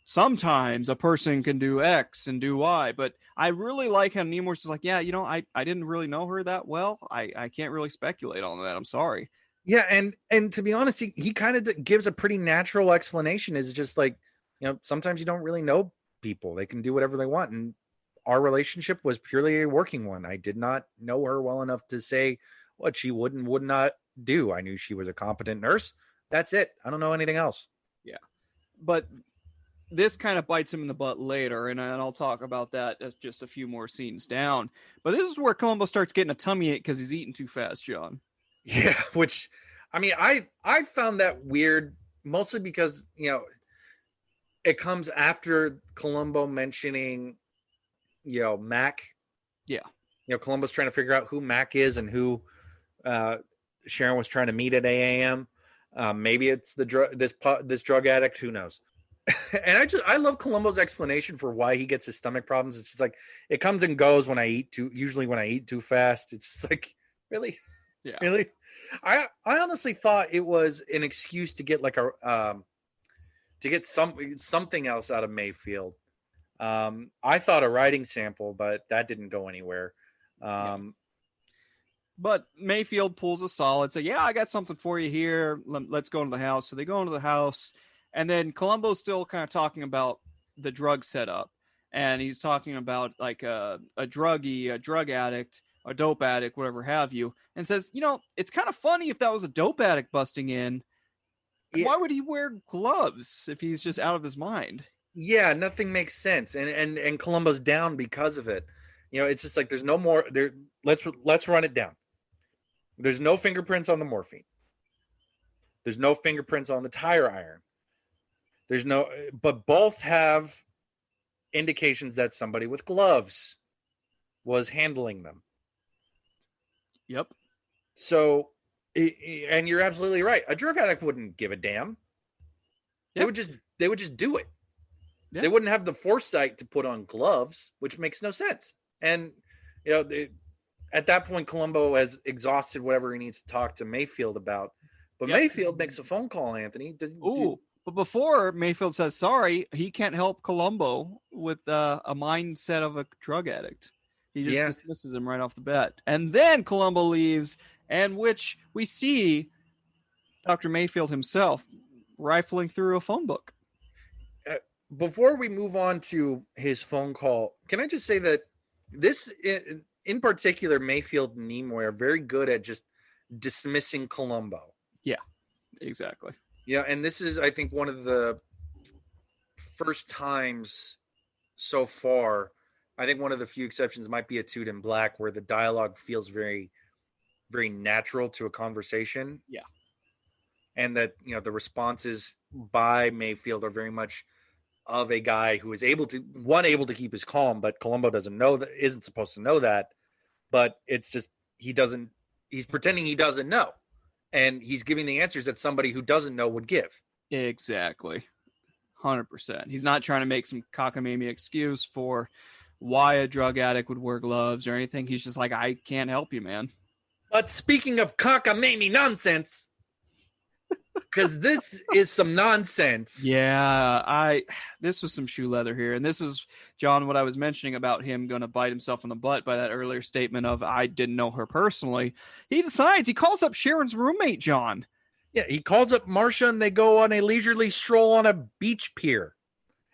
sometimes a person can do X and do Y. But I really like how Nimoy's just like, yeah, I didn't really know her that well. I can't really speculate on that. I'm sorry. Yeah. And to be honest, he kind of gives a pretty natural explanation. Is just like, sometimes you don't really know people. They can do whatever they want. And our relationship was purely a working one. I did not know her well enough to say what she would and would not do. I knew she was a competent nurse. That's it. I don't know anything else. Yeah. But this kind of bites him in the butt later, and I'll talk about that as just a few more scenes down. But this is where Columbo starts getting a tummy ache because he's eating too fast, John. Yeah, which, I mean, I found that weird, mostly because, it comes after Columbo mentioning, Mac. Yeah. Columbo's trying to figure out who Mac is and who Sharon was trying to meet at AAM. Maybe it's this drug addict. Who knows? And I love Columbo's explanation for why he gets his stomach problems. It's just like, it comes and goes when I eat too fast. It's just like, really? Yeah. Really? I honestly thought it was an excuse to get like to get something else out of Mayfield. I thought a writing sample, but that didn't go anywhere. But Mayfield pulls a solid, say, yeah, I got something for you here. Let's go into the house. So they go into the house, and then Columbo's still kind of talking about the drug setup. And he's talking about like a druggie, a drug addict, a dope addict, whatever have you, and says, it's kind of funny if that was a dope addict busting in. Yeah. Why would he wear gloves if he's just out of his mind? Yeah, nothing makes sense. And Columbo's down because of it. It's just like, there's no more there. Let's run it down. There's no fingerprints on the morphine. There's no fingerprints on the tire iron. But both have indications that somebody with gloves was handling them. Yep. So, and you're absolutely right. A drug addict wouldn't give a damn. Yep. They would just do it. Yep. They wouldn't have the foresight to put on gloves, which makes no sense. And at that point, Columbo has exhausted whatever he needs to talk to Mayfield about. But yep. Mayfield makes a phone call, Anthony. But before Mayfield says sorry, he can't help Columbo with a mindset of a drug addict. He just dismisses him right off the bat. And then Columbo leaves, and which we see Dr. Mayfield himself rifling through a phone book. Before we move on to his phone call, can I just say that This, in particular, Mayfield and Nimoy are very good at just dismissing Columbo. Yeah, exactly. Yeah, and this is, I think, one of the first times so far. I think one of the few exceptions might be A Tude in Black, where the dialogue feels very, very natural to a conversation. Yeah. And that, the responses by Mayfield are very much of a guy who is able to keep his calm, but Columbo isn't supposed to know that. But it's just, he's pretending he doesn't know. And he's giving the answers that somebody who doesn't know would give. Exactly. 100%. He's not trying to make some cockamamie excuse for why a drug addict would wear gloves or anything. He's just like, I can't help you, man. But speaking of cockamamie nonsense, because this is some nonsense. Yeah, this was some shoe leather here. And this is, John, what I was mentioning about him going to bite himself in the butt by that earlier statement of, I didn't know her personally. He calls up Sharon's roommate, John. Yeah, he calls up Marcia and they go on a leisurely stroll on a beach pier.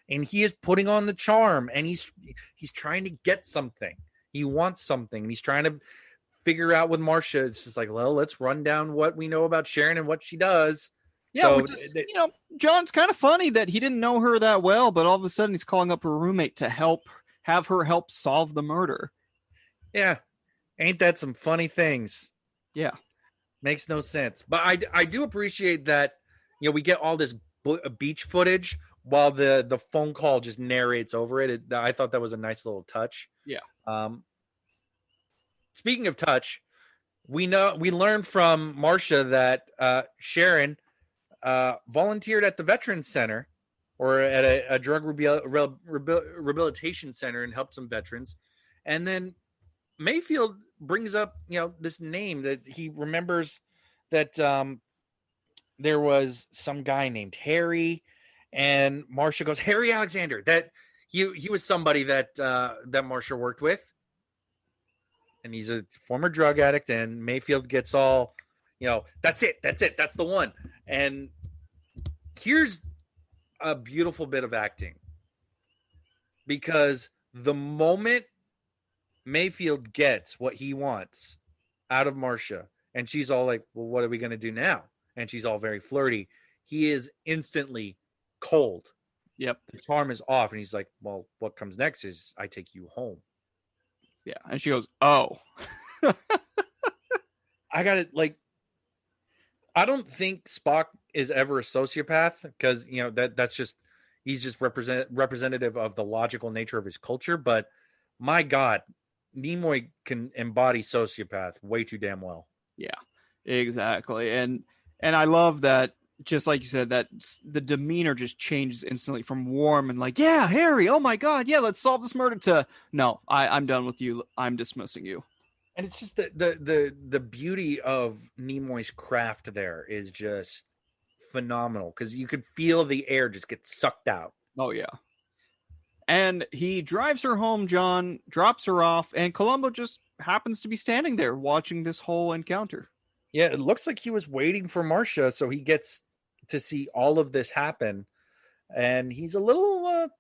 And he is putting on the charm, and he's trying to get something. He wants something. And he's trying to figure out with Marcia. It's just like, well, let's run down what we know about Sharon and what she does. Yeah, so, which is, John's kind of funny that he didn't know her that well, but all of a sudden he's calling up her roommate to have her help solve the murder. Yeah. Ain't that some funny things? Yeah. Makes no sense. But I do appreciate that, we get all this beach footage while the phone call just narrates over it. I thought that was a nice little touch. Yeah. Speaking of touch, we learned from Marcia that Sharon volunteered at the Veterans Center or at a drug rehabilitation center and helped some veterans. And then Mayfield brings up, this name that he remembers that there was some guy named Harry, and Marcia goes, Harry Alexander, that he was somebody that Marcia worked with. And he's a former drug addict, and Mayfield gets all, that's it. That's the one. And here's a beautiful bit of acting. Because the moment Mayfield gets what he wants out of Marcia, and she's all like, well, what are we going to do now? And she's all very flirty. He is instantly cold. Yep. The charm is off. And he's like, well, what comes next is I take you home. Yeah. And she goes, oh. I got it. Like, I don't think Spock is ever a sociopath because, that's just, he's just representative of the logical nature of his culture. But my God, Nimoy can embody sociopath way too damn well. Yeah, exactly. And I love that, just like you said, that the demeanor just changes instantly from warm and like, yeah, Harry, oh my God, yeah, let's solve this murder, to no, I'm done with you. I'm dismissing you. And it's just the beauty of Nimoy's craft there is just phenomenal because you could feel the air just get sucked out. Oh, yeah. And he drives her home, John, drops her off, and Columbo just happens to be standing there watching this whole encounter. Yeah, it looks like he was waiting for Marcia, so he gets to see all of this happen. And he's a little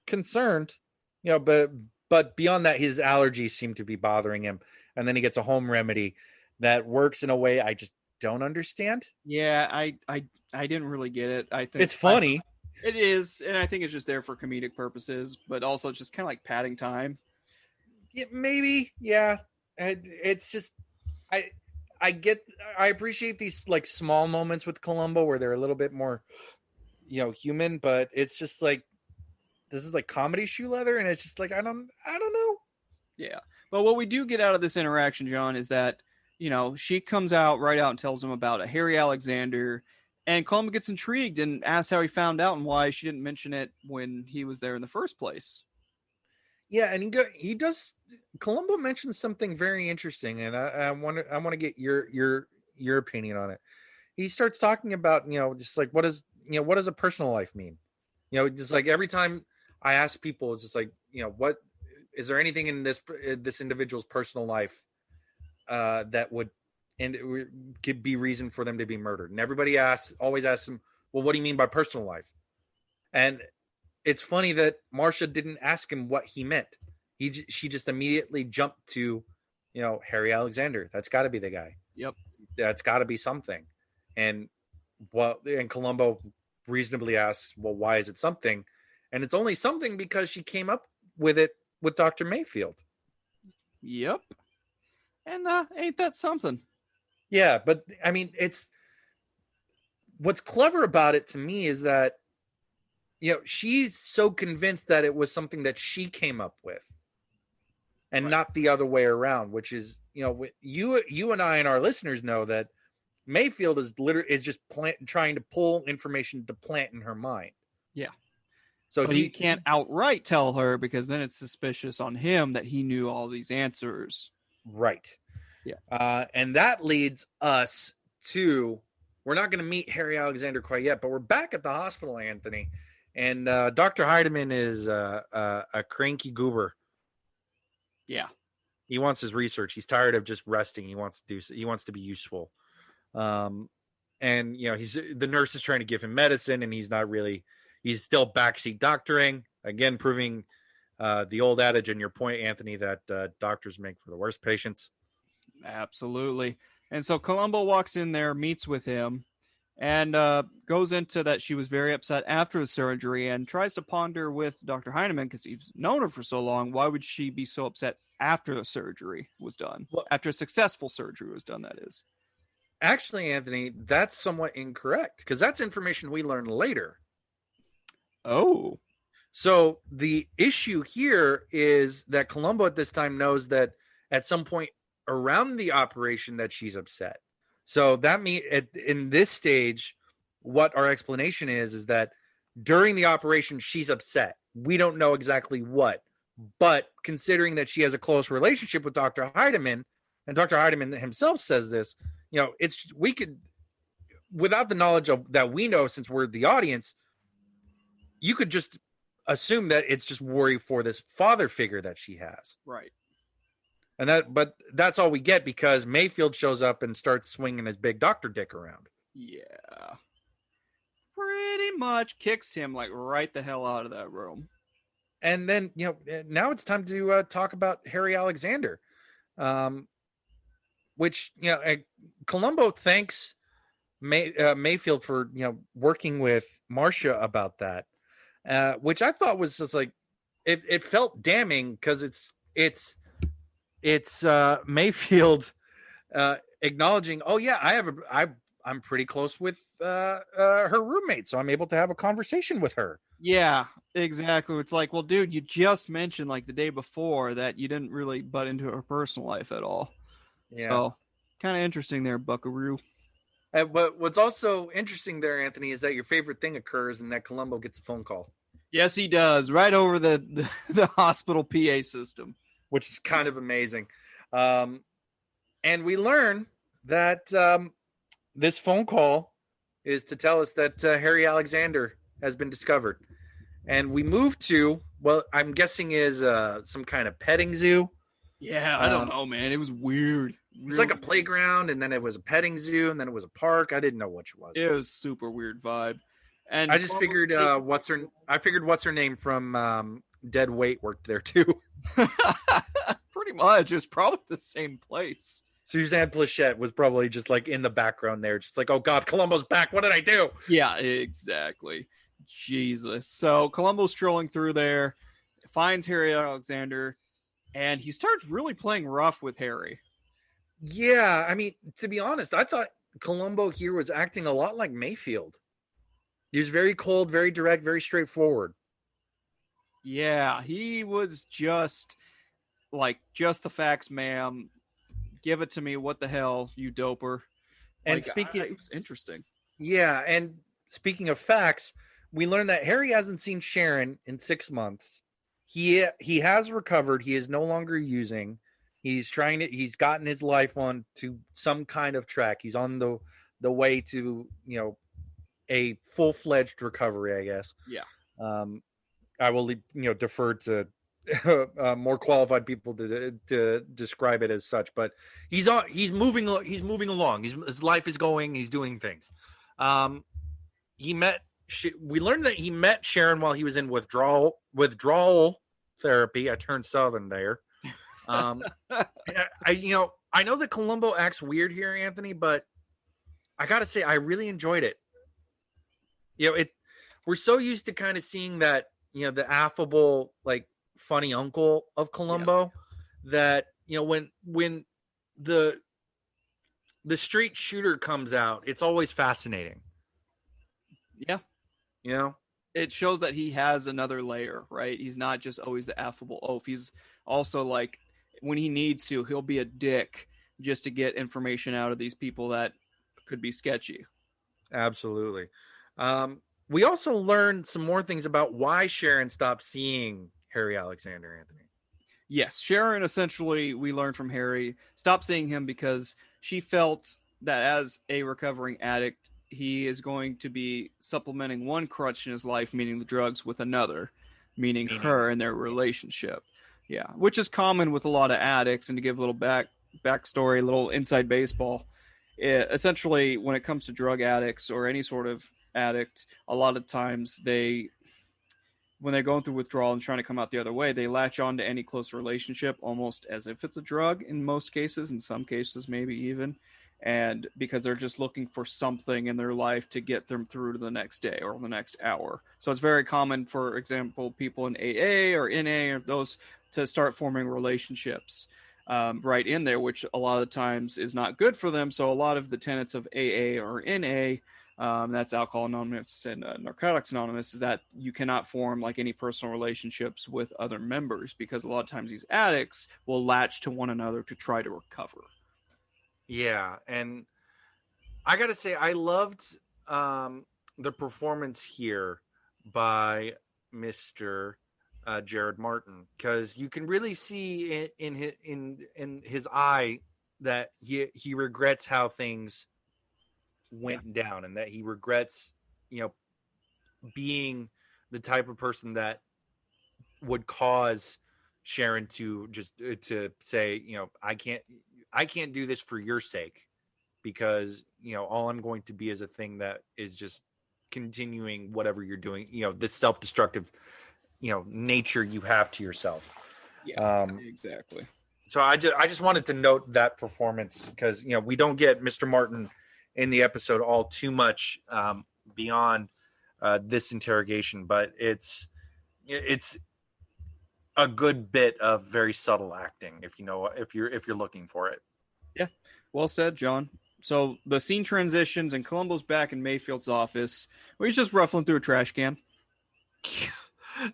concerned, but beyond that, his allergies seem to be bothering him. And then he gets a home remedy that works in a way I just don't understand. Yeah, I didn't really get it. I think it's funny. It is, and I think it's just there for comedic purposes, but also just kind of like padding time. Yeah, maybe, yeah. It's just I appreciate these like small moments with Columbo where they're a little bit more, human, but it's just like this is like comedy shoe leather, and it's just like I don't know. Yeah, but what we do get out of this interaction, John, is that she comes out and tells him about a Harry Alexander. And Columbo gets intrigued and asks how he found out and why she didn't mention it when he was there in the first place. Yeah, and he does. Columbo mentions something very interesting, and I want to get your opinion on it. He starts talking about just like what does a personal life mean? Just like every time I ask people, it's just like what is there anything in this individual's personal life that would. And it could be reason for them to be murdered. And everybody always asks him, well, what do you mean by personal life? And it's funny that Marcia didn't ask him what he meant. she just immediately jumped to, Harry Alexander. That's got to be the guy. Yep. That's got to be something. And Columbo reasonably asks, well, why is it something? And it's only something because she came up with it with Dr. Mayfield. Yep. And ain't that something? Yeah, but I mean, what's clever about it to me is that, she's so convinced that it was something that she came up with and not the other way around, which is, you and I and our listeners know that Mayfield is just trying to pull information to plant in her mind. Yeah. So he can't outright tell her, because then it's suspicious on him that he knew all these answers. Right. Yeah. And that leads us to, we're not going to meet Harry Alexander quite yet, but we're back at the hospital, Anthony. And Dr. Heidemann is a cranky goober. Yeah. He wants his research. He's tired of just resting. He wants to be useful. And the nurse is trying to give him medicine, and he's still backseat doctoring, again proving the old adage and your point, Anthony, that doctors make for the worst patients. Absolutely. And so Columbo walks in there, meets with him, and goes into that she was very upset after the surgery, and tries to ponder with Dr. Heinemann, because he's known her for so long, why would she be so upset after the surgery was done? Well, after a successful surgery was done, that is. Actually, Anthony, that's somewhat incorrect, because that's information we learn later. Oh. So the issue here is that Columbo at this time knows that at some point around the operation that she's upset. So that means in this stage, what our explanation is that during the operation, she's upset. We don't know exactly what, but considering that she has a close relationship with Dr. Heidemann, and Dr. Heidemann himself says this, we could, without the knowledge of that we know, since we're the audience, you could just assume that it's just worry for this father figure that she has. Right. But that's all we get, because Mayfield shows up and starts swinging his big doctor dick around. Yeah. Pretty much kicks him right the hell out of that room. And then, now it's time to talk about Harry Alexander, which, Columbo thanks Mayfield for, working with Marcia about that, which I thought was just it felt damning, because it's Mayfield acknowledging, oh yeah, I'm pretty close with her roommate, so I'm able to have a conversation with her. Yeah, exactly. It's like, well, dude, you just mentioned the day before that you didn't really butt into her personal life at all. Yeah. So kind of interesting there, Buckaroo. But what's also interesting there, Anthony, is that your favorite thing occurs and that Columbo gets a phone call. Yes, he does. Right over the hospital PA system. Which is kind of amazing. And we learn that this phone call is to tell us that Harry Alexander has been discovered. And we move to, well, I'm guessing is some kind of petting zoo. Yeah, I don't know, man. It was weird. It's like a playground, and then it was a petting zoo, and then it was a park. I didn't know which it was. It was super weird vibe. And I just figured what's her name from Dead Weight worked there too. Pretty much. It was probably the same place. Suzanne Plachette was probably just in the background there, just oh God, Columbo's back. What did I do? Yeah, exactly. Jesus. So Columbo's strolling through there, finds Harry Alexander, and he starts really playing rough with Harry. Yeah, I mean, to be honest, I thought Columbo here was acting a lot like Mayfield. He was very cold, very direct, very straightforward. Yeah, he was just the facts, ma'am. Give it to me. What the hell, you doper? And it was interesting. Yeah, and speaking of facts, we learned that Harry hasn't seen Sharon in 6 months. He has recovered. He is no longer using. He's gotten his life on to some kind of track. He's on the way to, a full-fledged recovery, I guess. Yeah. I will, defer to more qualified people to describe it as such, but he's moving along. His life is going, he's doing things. We learned that he met Sharon while he was in withdrawal therapy. I turned Southern there. And I know that Columbo acts weird here, Anthony, but I got to say, I really enjoyed it. We're so used to kind of seeing that, the affable, like funny uncle of Columbo that, when the straight shooter comes out, it's always fascinating. Yeah. It shows that he has another layer, right? He's not just always the affable oaf. He's also like, when he needs to, he'll be a dick just to get information out of these people that could be sketchy. Absolutely. We also learned some more things about why Sharon stopped seeing Harry Alexander, Anthony. Yes, Sharon, essentially, we learned from Harry, stopped seeing him because she felt that as a recovering addict, he is going to be supplementing one crutch in his life, meaning the drugs, with another, meaning her and their relationship. Yeah, which is common with a lot of addicts. And to give a little backstory, a little inside baseball, essentially, when it comes to drug addicts or any sort of addict, a lot of times when they're going through withdrawal and trying to come out the other way, they latch on to any close relationship almost as if it's a drug in most cases, in some cases maybe even, and because they're just looking for something in their life to get them through to the next day or the next hour. So it's very common, for example, people in AA or NA or those to start forming relationships right in there, which a lot of the times is not good for them. So a lot of the tenets of AA or NA, that's Alcohol Anonymous and Narcotics Anonymous, is that you cannot form like any personal relationships with other members, because a lot of times these addicts will latch to one another to try to recover. Yeah, and I gotta say, I loved the performance here by Mr. Jared Martin, because you can really see in his eye that he regrets how things went down, and that he regrets, being the type of person that would cause Sharon to say, I can't do this for your sake, because, all I'm going to be is a thing that is just continuing whatever you're doing, this self-destructive, nature you have to yourself. Yeah, exactly. So I just wanted to note that performance, because, we don't get Mr. Martin in the episode all too much beyond this interrogation, but it's a good bit of very subtle acting, if you're looking for it. Yeah, well said, John. So the scene transitions, and Columbo's back in Mayfield's office, where he's just ruffling through a trash can.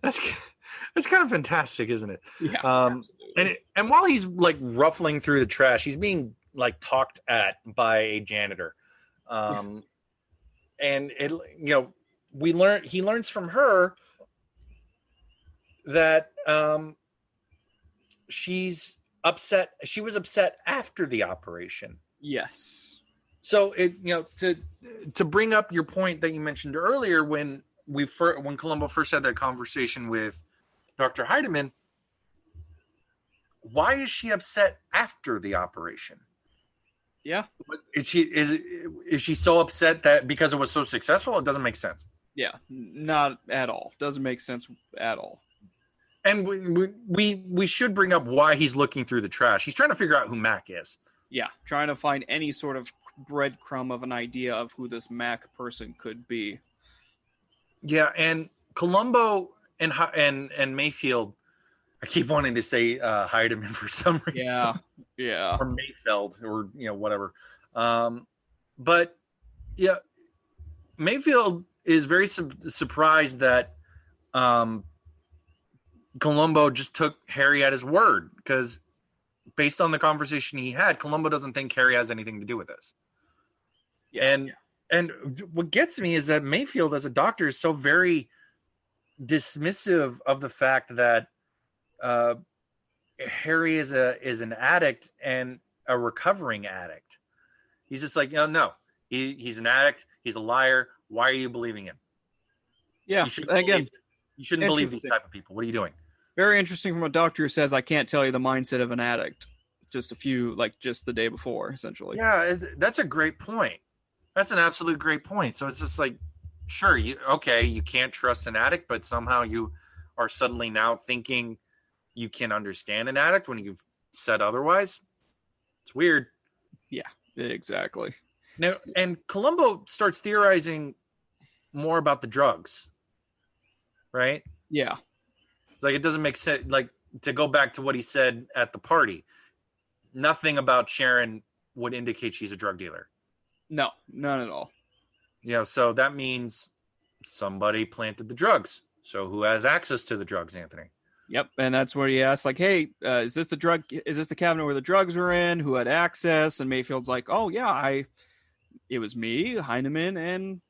That's kind of fantastic, isn't it? Yeah, absolutely. And while he's like ruffling through the trash, he's being like talked at by a janitor. And it, he learns from her that she's upset. She was upset after the operation. Yes. So to bring up your point that you mentioned earlier, when Columbo first had that conversation with Dr. Heidemann, why is she upset after the operation? Yeah. Is she so upset that because it was so successful? It doesn't make sense. Yeah, not at all. Doesn't make sense at all. And we should bring up why he's looking through the trash. He's trying to figure out who Mac is. Yeah, trying to find any sort of breadcrumb of an idea of who this Mac person could be. Yeah, and Columbo and Mayfield, I keep wanting to say Heidemann for some reason. Yeah. Or Mayfeld, or whatever. But yeah, Mayfield is very surprised that Columbo just took Harry at his word, because based on the conversation he had, Columbo doesn't think Harry has anything to do with this. Yeah, and what gets me is that Mayfield, as a doctor, is so very dismissive of the fact that Harry is an addict, and a recovering addict. He's just like, no, he's an addict. He's a liar. Why are you believing him? Yeah, you shouldn't believe these type of people. What are you doing? Very interesting from a doctor who says, I can't tell you the mindset of an addict. Just the day before, essentially. Yeah, that's a great point. That's an absolute great point. So it's just like, sure, you can't trust an addict, but somehow you are suddenly now thinking you can understand an addict when you've said otherwise. It's weird. Yeah, exactly. Now, and Columbo starts theorizing more about the drugs, right? Yeah. It's like, it doesn't make sense. Like, to go back to what he said at the party, nothing about Sharon would indicate she's a drug dealer. No, none at all. So that means somebody planted the drugs. So who has access to the drugs, Anthony? Yep, and that's where he asks, like, "Hey, is this the cabinet where the drugs were in? Who had access?" And Mayfield's like, "Oh yeah, it was me, Heinemann, and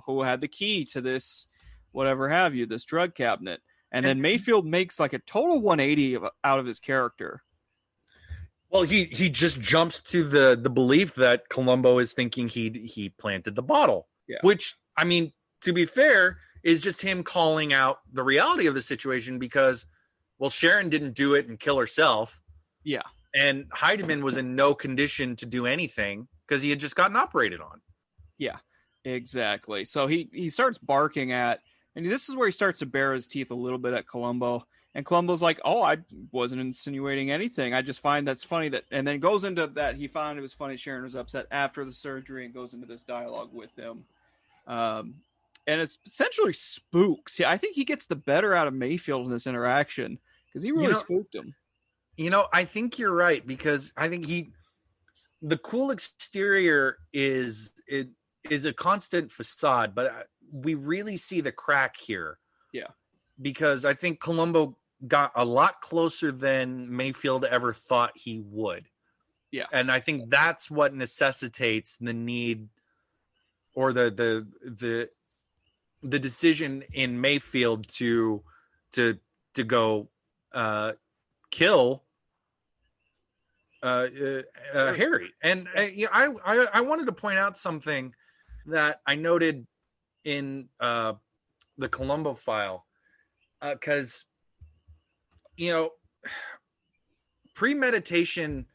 who had the key to this, whatever have you, this drug cabinet." And then Mayfield makes like a total 180 out of his character. Well, he just jumps to the belief that Columbo is thinking he planted the bottle, which, I mean, to be fair, is just him calling out the reality of the situation because, well, Sharon didn't do it and kill herself. Yeah. And Heidemann was in no condition to do anything because he had just gotten operated on. Yeah, exactly. So he starts barking at, and this is where he starts to bare his teeth a little bit at Columbo. And Columbo's like, "Oh, I wasn't insinuating anything. I just find that's funny that," and then goes into that he found it was funny Sharon was upset after the surgery and goes into this dialogue with him. And it's essentially spooks. Yeah, I think he gets the better out of Mayfield in this interaction because he really spooked him. I think you're right because I think the cool exterior is a constant facade, but we really see the crack here. Yeah. Because I think Columbo got a lot closer than Mayfield ever thought he would. Yeah. And I think that's what necessitates the need or the decision in Mayfield to go kill Harry. And I wanted to point out something that I noted in the Columbo file. Because, premeditation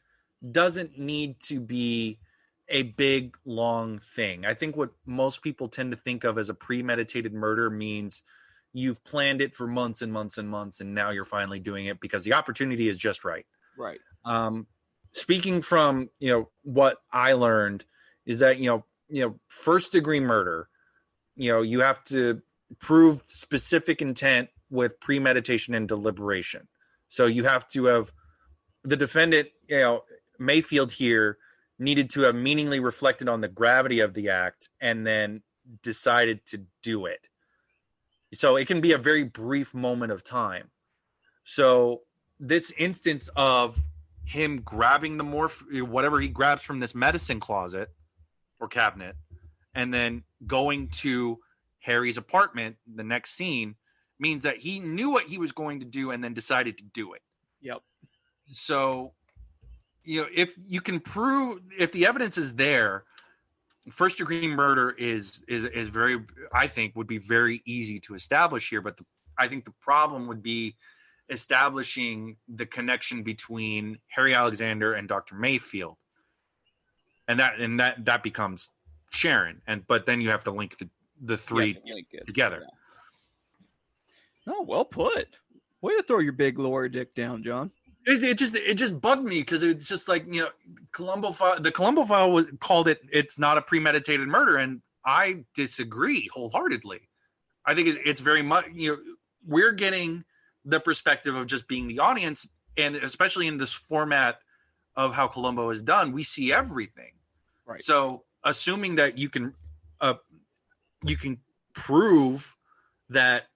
doesn't need to be a big, long thing. I think what most people tend to think of as a premeditated murder means you've planned it for months and months and months, and now you're finally doing it because the opportunity is just right. Right. Speaking from, what I learned is that, first degree murder, you have to prove specific intent with premeditation and deliberation. So you have to have the defendant, Mayfield here, needed to have meaningfully reflected on the gravity of the act and then decided to do it. So it can be a very brief moment of time. So this instance of him grabbing the whatever he grabs from this medicine closet or cabinet, and then going to Harry's apartment, the next scene, means that he knew what he was going to do and then decided to do it. Yep. So, if you can prove, if the evidence is there, first degree murder is very, I think, would be very easy to establish here. But I think the problem would be establishing the connection between Harry Alexander and Dr. Mayfield, and that becomes Sharon. But then you have to link the three together. Yeah. Oh, well put. Way to throw your big lawyer dick down, John. It just bugged me because it's just like, the Columbo file called it's not a premeditated murder, and I disagree wholeheartedly. I think it's very much, we're getting the perspective of just being the audience, and especially in this format of how Columbo is done, we see everything. Right. So assuming that you can prove that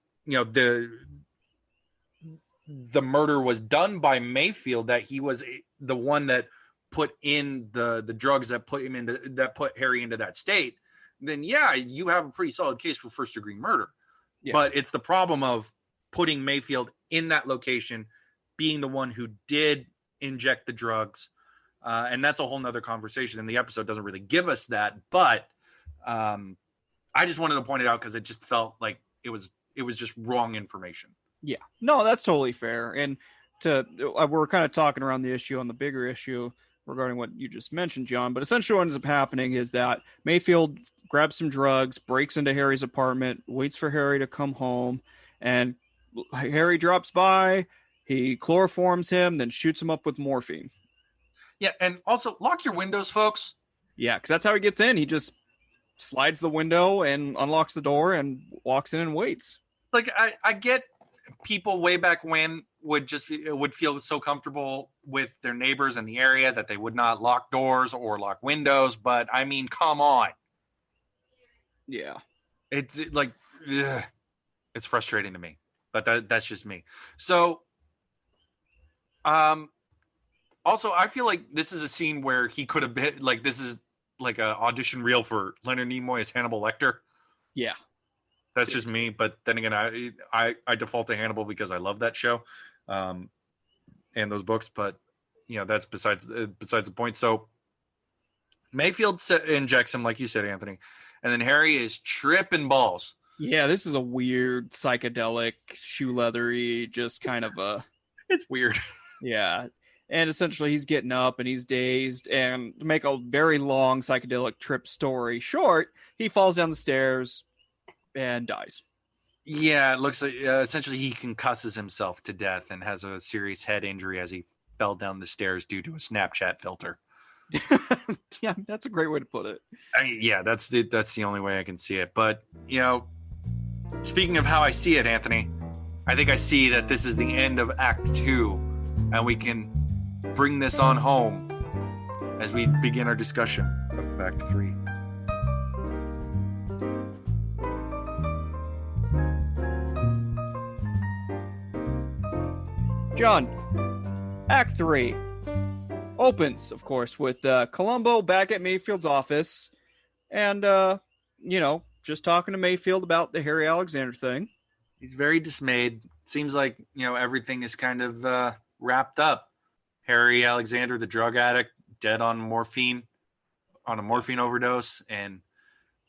the murder was done by Mayfield, that he was the one that put in the drugs that put Harry into that state, then you have a pretty solid case for first degree murder. Yeah. But it's the problem of putting Mayfield in that location, being the one who did inject the drugs. And that's a whole nother conversation, and the episode doesn't really give us that. But I just wanted to point it out because it just felt like it was just wrong information. Yeah, no, that's totally fair. And we're kind of talking around the issue on the bigger issue regarding what you just mentioned, John. But essentially what ends up happening is that Mayfield grabs some drugs, breaks into Harry's apartment, waits for Harry to come home, and Harry drops by. He chloroforms him, then shoots him up with morphine. Yeah, and also lock your windows, folks. Yeah, because that's how he gets in. He just slides the window and unlocks the door and walks in and waits. Like I get people way back when would feel so comfortable with their neighbors in the area that they would not lock doors or lock windows. But I mean, come on. Yeah. It's like, ugh, it's frustrating to me, but that's just me. So, also I feel like this is a scene where he could have been like, this is like a audition reel for Leonard Nimoy as Hannibal Lecter. Yeah. That's just me. But then again, I default to Hannibal because I love that show, and those books. But that's besides the point. So Mayfield injects him, like you said, Anthony, and then Harry is tripping balls. Yeah, this is a weird psychedelic, shoe leathery, just kind of a. It's weird. Yeah. And essentially he's getting up and he's dazed, and to make a very long psychedelic trip story short, he falls down the stairs and dies. Yeah, it looks like essentially he concusses himself to death and has a serious head injury as he fell down the stairs due to a Snapchat filter. Yeah, that's a great way to put it. Yeah, that's the only way I can see it. But, speaking of how I see it, Anthony, I think I see that this is the end of Act 2, and we can bring this on home as we begin our discussion of Act 3. John, Act 3 opens, of course, with Columbo back at Mayfield's office and, just talking to Mayfield about the Harry Alexander thing. He's very dismayed. Seems like, everything is kind of wrapped up. Harry Alexander, the drug addict, dead on a morphine overdose. And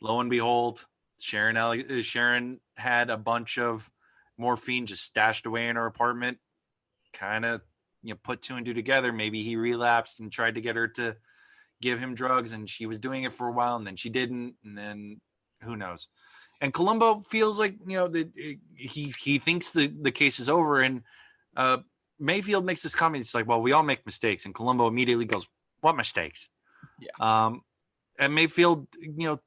lo and behold, Sharon had a bunch of morphine just stashed away in her apartment. Kind of, put two and two together. Maybe he relapsed and tried to get her to give him drugs, and she was doing it for a while, and then she didn't, and then who knows. And Columbo feels like, he thinks the case is over, and Mayfield makes this comment. It's like, well, we all make mistakes. And Columbo immediately goes, what mistakes? Yeah. And Mayfield,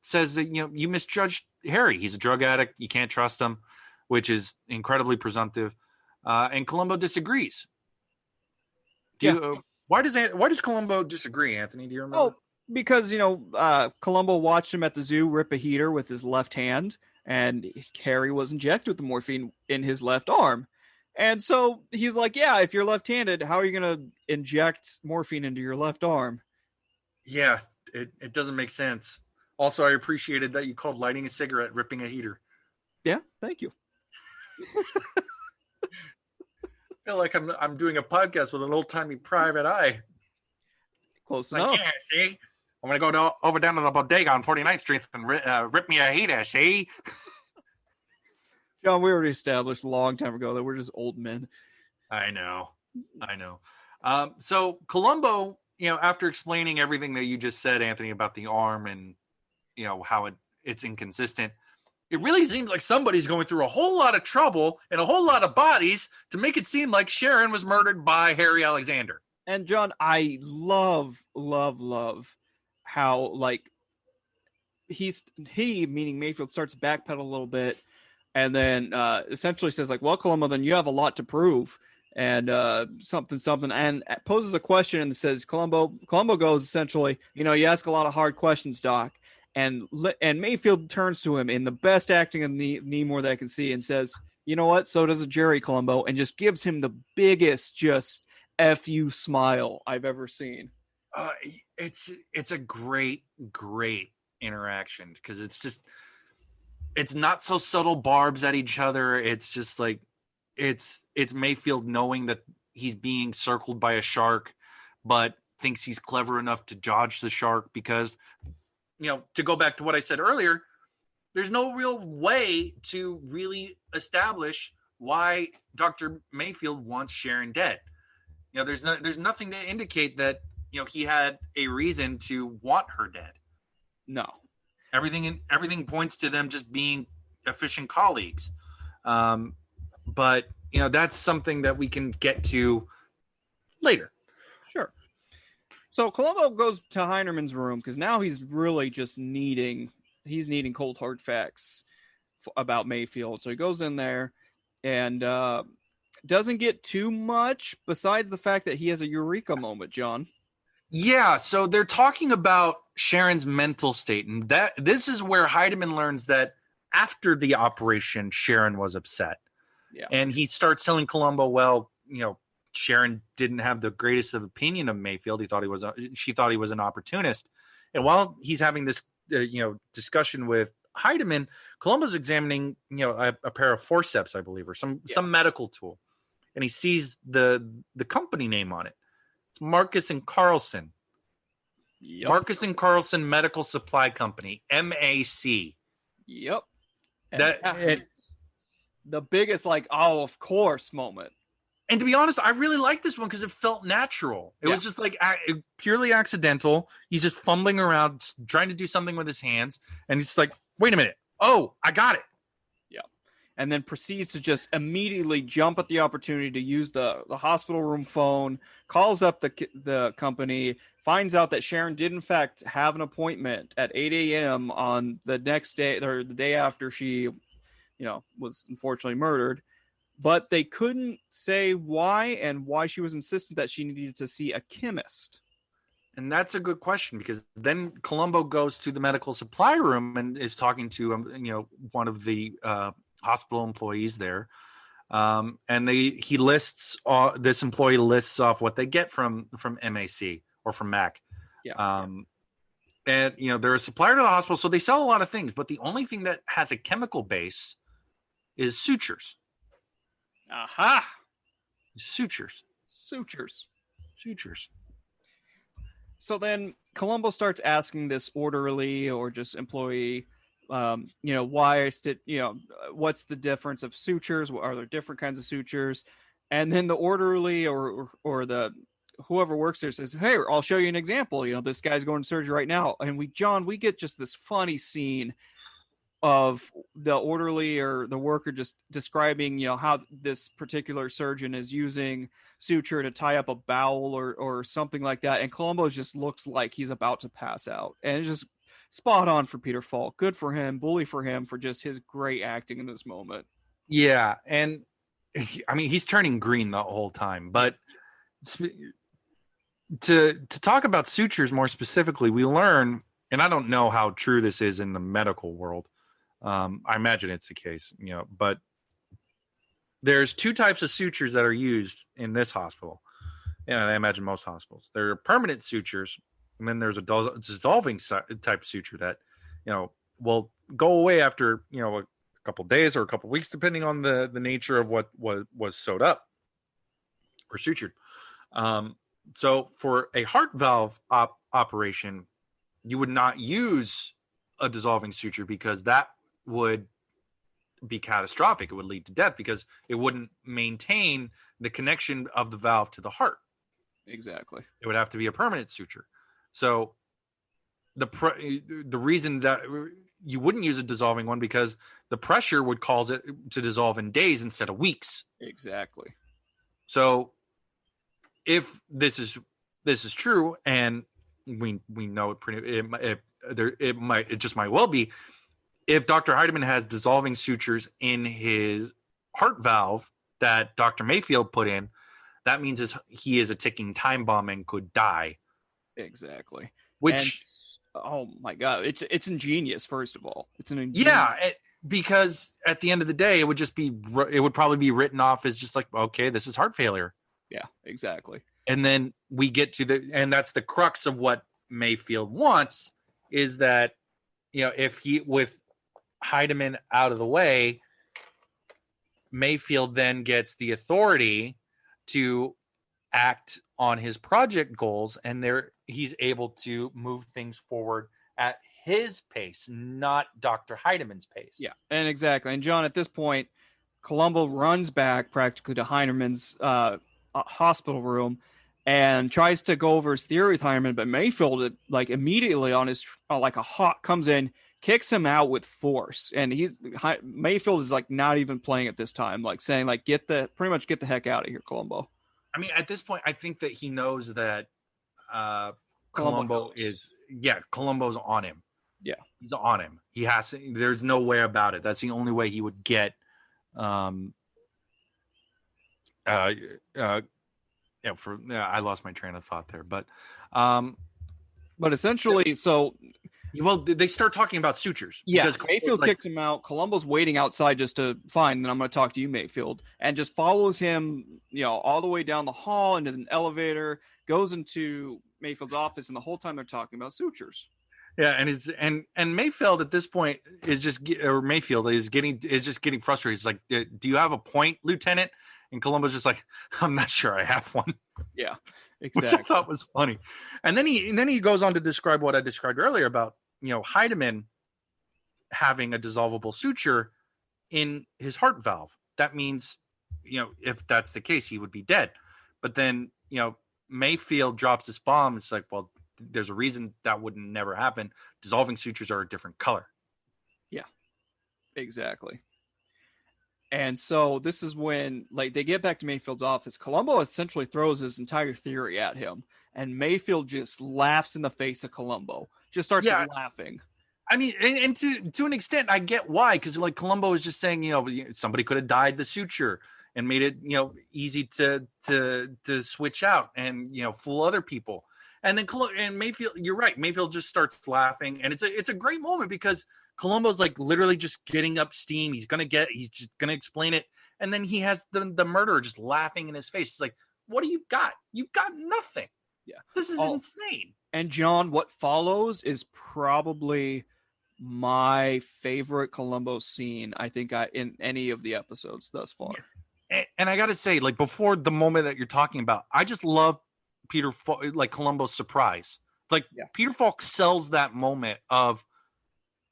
says that, you misjudged Harry. He's a drug addict. You can't trust him, which is incredibly presumptive. And Columbo disagrees. Why does Columbo disagree, Anthony? Do you remember? Oh, because, Columbo watched him at the zoo rip a heater with his left hand, and Harry was injected with the morphine in his left arm. And so he's like, yeah, if you're left-handed, how are you going to inject morphine into your left arm? Yeah, it doesn't make sense. Also, I appreciated that you called lighting a cigarette ripping a heater. Yeah, thank you. I feel like I'm doing a podcast with an old-timey private eye. Close enough. Yeah, see? I'm going to go over down to the bodega on 49th Street and rip me a heater, see? John, we already established a long time ago that we're just old men. I know. So Columbo, after explaining everything that you just said, Anthony, about the arm and, how it's inconsistent, it really seems like somebody's going through a whole lot of trouble and a whole lot of bodies to make it seem like Sharon was murdered by Harry Alexander. And John, I love how, he, meaning Mayfield, starts to backpedal a little bit. And then essentially says, well, Columbo, then you have a lot to prove, and something, and poses a question and says, Columbo goes essentially, you ask a lot of hard questions, Doc. And Mayfield turns to him in the best acting of Nimoy that I can see and says, you know what? So does a Jerry, Columbo, and just gives him the biggest just F you smile I've ever seen. It's a great interaction because it's not so subtle barbs at each other. It's just like it's Mayfield knowing that he's being circled by a shark, but thinks he's clever enough to dodge the shark because, to go back to what I said earlier, there's no real way to really establish why Dr. Mayfield wants Sharon dead. There's nothing to indicate that, he had a reason to want her dead. No. Everything points to them just being efficient colleagues. But that's something that we can get to later. Sure. So Columbo goes to Heinerman's room because now he's really just needing cold hard facts about Mayfield. So he goes in there and doesn't get too much besides the fact that he has a eureka moment, John. Yeah, so they're talking about Sharon's mental state, and this is where Heidemann learns that after the operation, Sharon was upset. Yeah. And he starts telling Columbo, well, Sharon didn't have the greatest of opinion of Mayfield. She thought he was an opportunist. And while he's having this, discussion with Heidemann, Columbo's examining, a pair of forceps, I believe, or some medical tool, and he sees the company name on it. It's Marcus and Carlson. Yep. Marcus and Carlson Medical Supply Company, MAC. Yep. And the biggest, of course moment. And to be honest, I really liked this one because it felt natural. It was just purely accidental. He's just fumbling around, trying to do something with his hands. And he's like, wait a minute. Oh, I got it. Yeah. And then proceeds to just immediately jump at the opportunity to use the hospital room phone, calls up the company, finds out that Sharon did, in fact, have an appointment at 8 a.m. on the next day, or the day after she, was unfortunately murdered. But they couldn't say why and why she was insistent that she needed to see a chemist. And that's a good question, because then Columbo goes to the medical supply room and is talking to, one of the hospital employees there. And this employee lists off what they get from MAC or from MAC. Yeah. And, they're a supplier to the hospital, so they sell a lot of things. But the only thing that has a chemical base is sutures. Aha! Sutures. So then Columbo starts asking this orderly or just employee, what's the difference of sutures? Are there different kinds of sutures? And then the orderly or the whoever works there says, hey, I'll show you an example. This guy's going to surgery right now. And we get just this funny scene of the orderly or the worker just describing, how this particular surgeon is using suture to tie up a bowel or something like that. And Columbo just looks like he's about to pass out. And it's just spot on for Peter Falk. Good for him. Bully for him for just his great acting in this moment. Yeah. And he's turning green the whole time. But to talk about sutures more specifically, we learn, and I don't know how true this is in the medical world, I imagine it's the case, but there's two types of sutures that are used in this hospital. And I imagine most hospitals. There are permanent sutures, and then there's a dissolving type of suture that, will go away after, a couple days or a couple weeks, depending on the nature of what was sewed up or sutured. So for a heart valve operation, you would not use a dissolving suture because that would be catastrophic. It would lead to death because it wouldn't maintain the connection of the valve to the heart. Exactly. It would have to be a permanent suture. So the reason that you wouldn't use a dissolving one because the pressure would cause it to dissolve in days instead of weeks. Exactly. So if this is true, and we know it just might well be, if Dr. Heidemann has dissolving sutures in his heart valve that Dr. Mayfield put in, that means he is a ticking time bomb and could die. Exactly. Oh my God, it's ingenious. First of all, because at the end of the day, it would probably be written off as just like, okay, this is heart failure. Yeah, exactly. And then we get to and that's the crux of what Mayfield wants, is that, if with Heidemann out of the way, Mayfield then gets the authority to act on his project goals, and he's able to move things forward at his pace, not Dr. Heidemann's pace. Yeah, and exactly. And John, at this point, Columbo runs back practically to Heinemann's hospital room and tries to go over his theory with Heinemann, but Mayfield, immediately on his, like a hawk, comes in, kicks him out with force, and Mayfield is like not even playing at this time, like saying like pretty much get the heck out of here, Columbo. I mean, at this point, I think that he knows that Columbo Columbo's on him. Yeah, he's on him. He has to, there's no way about it. That's the only way he would get I lost my train of thought there, but essentially, so they start talking about sutures. Yeah, Mayfield kicks him out. Columbo's waiting outside just to find, and I'm going to talk to you, Mayfield, and just follows him, all the way down the hall into an elevator, goes into Mayfield's office, and the whole time they're talking about sutures. Yeah, and Mayfield at this point is just getting frustrated. He's like, "Do you have a point, Lieutenant?" And Columbo's just like, "I'm not sure I have one." Yeah, exactly. Which I thought was funny. And then he goes on to describe what I described earlier about, Heidemann having a dissolvable suture in his heart valve. That means, if that's the case, he would be dead. But then, Mayfield drops this bomb. It's like, well, there's a reason that would never happen. Dissolving sutures are a different color. Yeah, exactly. And so this is when, like, they get back to Mayfield's office. Columbo essentially throws his entire theory at him, and Mayfield just laughs in the face of Columbo. Just starts laughing. I mean, and to an extent, I get why, because like Columbo is just saying, somebody could have dyed the suture and made it, easy to switch out and fool other people. And then Mayfield, you're right. Mayfield just starts laughing, and it's a great moment because Columbo's like literally just getting up steam. He's just gonna explain it, and then he has the murderer just laughing in his face. It's like, what do you got? You've got nothing. Yeah, this is insane. And John, what follows is probably my favorite Columbo scene. I think in any of the episodes thus far. And I got to say, like before the moment that you're talking about, I just love Columbo's surprise. Like Peter Falk sells that moment of,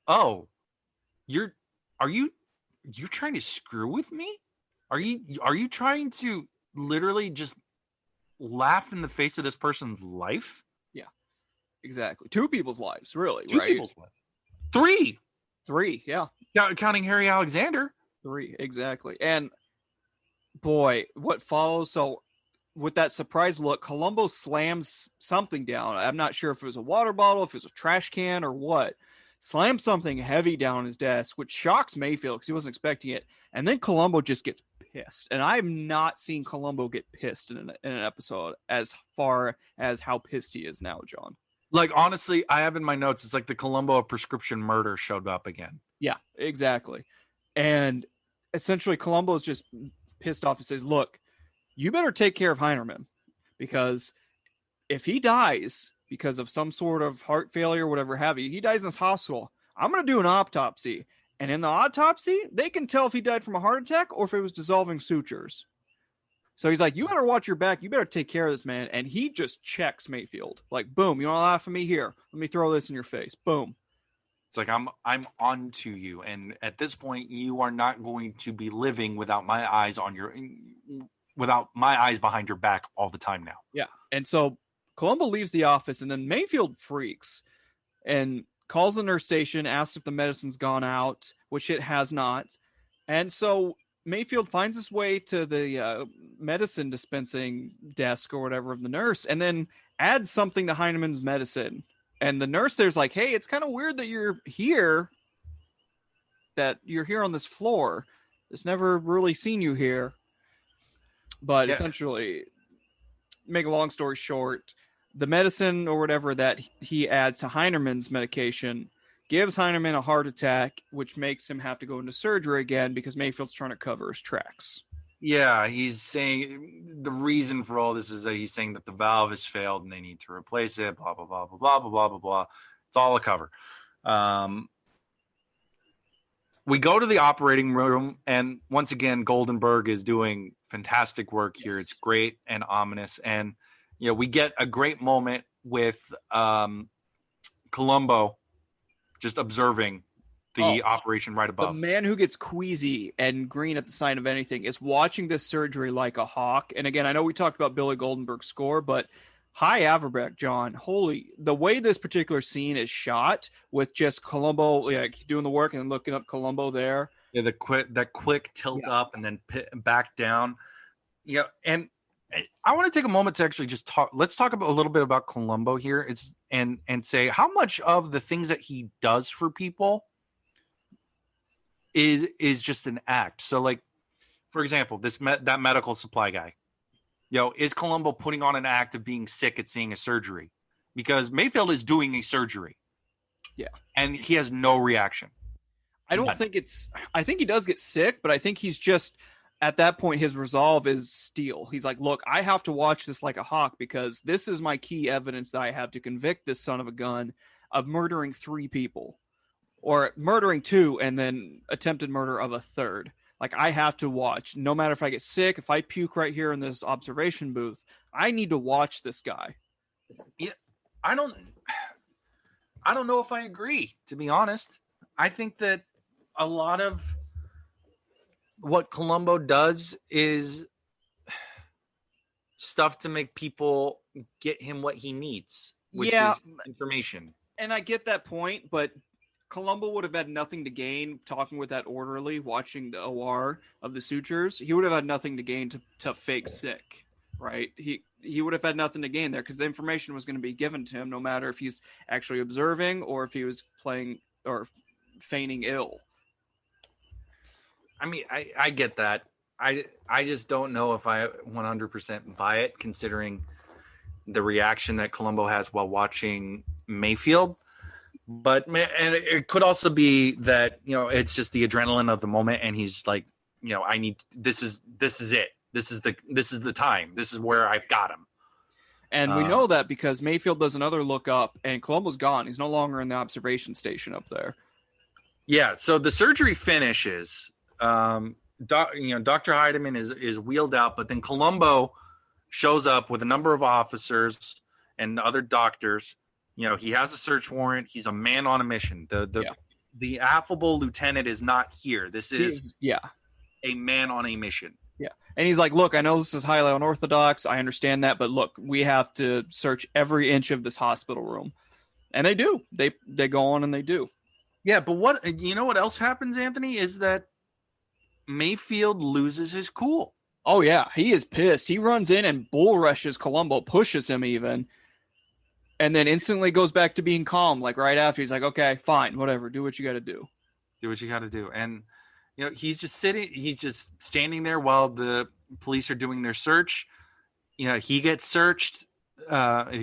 oh, you're trying to screw with me? Are you trying to literally just laugh in the face of this person's life? Yeah, exactly. 2 people's lives, really. Two people's lives. 3. 3, yeah. Counting Harry Alexander. 3, exactly. And boy, what follows? So with that surprise look, Columbo slams something down. I'm not sure if it was a water bottle, if it was a trash can, or what. Slams something heavy down on his desk, which shocks Mayfield because he wasn't expecting it. And then Columbo just gets pissed. And I've not seen Columbo get pissed in an episode as far as how pissed he is now, John. Like, honestly, I have in my notes, it's like the Columbo of prescription murder showed up again. Yeah, exactly. And essentially, Columbo is just pissed off and says, look, you better take care of Heinemann, because if he dies because of some sort of heart failure, whatever have you, he dies in this hospital, I'm going to do an autopsy. And in the autopsy, they can tell if he died from a heart attack or if it was dissolving sutures. So he's like, you better watch your back. You better take care of this, man. And he just checks Mayfield. Like, boom, you want to laugh at me? Here, let me throw this in your face. Boom. It's like, I'm on to you. And at this point, you are not going to be living without my eyes behind your back all the time now. Yeah. And so Columbo leaves the office, and then Mayfield freaks and calls the nurse station, asks if the medicine's gone out, which it has not. And so Mayfield finds his way to the medicine dispensing desk or whatever of the nurse, and then adds something to Heinemann's medicine. And the nurse there's like, hey, it's kind of weird that you're here on this floor. It's never really seen you here. But essentially, make a long story short, the medicine or whatever that he adds to Heinemann's medication gives Heinemann a heart attack, which makes him have to go into surgery again because Mayfield's trying to cover his tracks. Yeah, he's saying the reason for all this is that he's saying that the valve has failed and they need to replace it, blah, blah, blah, blah, blah, blah, blah, blah, blah. It's all a cover. We go to the operating room, and once again, Goldenberg is doing fantastic work here. It's great and ominous. And, we get a great moment with Columbo just observing the operation right above. The man who gets queasy and green at the sign of anything is watching this surgery like a hawk. And again, I know we talked about Billy Goldenberg's score, but High Averbeck, John. The way this particular scene is shot with just Columbo like doing the work and looking up Columbo there. Yeah, that quick tilt up and then back down. Yeah, and I want to take a moment to actually just talk. Let's talk a little bit about Columbo here. And say how much of the things that he does for people is just an act. So, like, for example, that medical supply guy. Is Columbo putting on an act of being sick at seeing a surgery? Because Mayfield is doing a surgery. Yeah. And he has no reaction. I think he does get sick, but I think he's just, at that point, his resolve is steel. He's like, look, I have to watch this like a hawk because this is my key evidence that I have to convict this son of a gun of murdering 3 people. Or murdering 2 and then attempted murder of a 3rd. Like, I have to watch. No matter if I get sick, if I puke right here in this observation booth, I need to watch this guy. Yeah, I don't know if I agree, to be honest. I think that a lot of what Columbo does is stuff to make people get him what he needs, which is information. And I get that point, but Columbo would have had nothing to gain talking with that orderly, watching the OR of the sutures. He would have had nothing to gain to fake sick, right? He would have had nothing to gain there because the information was going to be given to him no matter if he's actually observing or if he was playing or feigning ill. I mean, I get that. I just don't know if I 100% buy it, considering the reaction that Columbo has while watching Mayfield. But and it could also be that it's just the adrenaline of the moment, and he's like, I need this is it. This is the time. This is where I've got him. And we know that because Mayfield does another look up, and Columbo's gone. He's no longer in the observation station up there. Yeah. So the surgery finishes. Dr. Heidemann is wheeled out, but then Columbo shows up with a number of officers and other doctors. He has a search warrant. He's a man on a mission. The affable lieutenant is not here. This is a man on a mission. Yeah. And he's like, look, I know this is highly unorthodox. I understand that. But look, we have to search every inch of this hospital room. And they do. They go on and they do. Yeah. But what else happens, Anthony, is that Mayfield loses his cool. Oh, yeah. He is pissed. He runs in and bull rushes Columbo, pushes him even. And then instantly goes back to being calm, like right after. He's like, okay, fine, whatever. Do what you got to do. Do what you got to do. And, he's just standing there while the police are doing their search. He gets searched,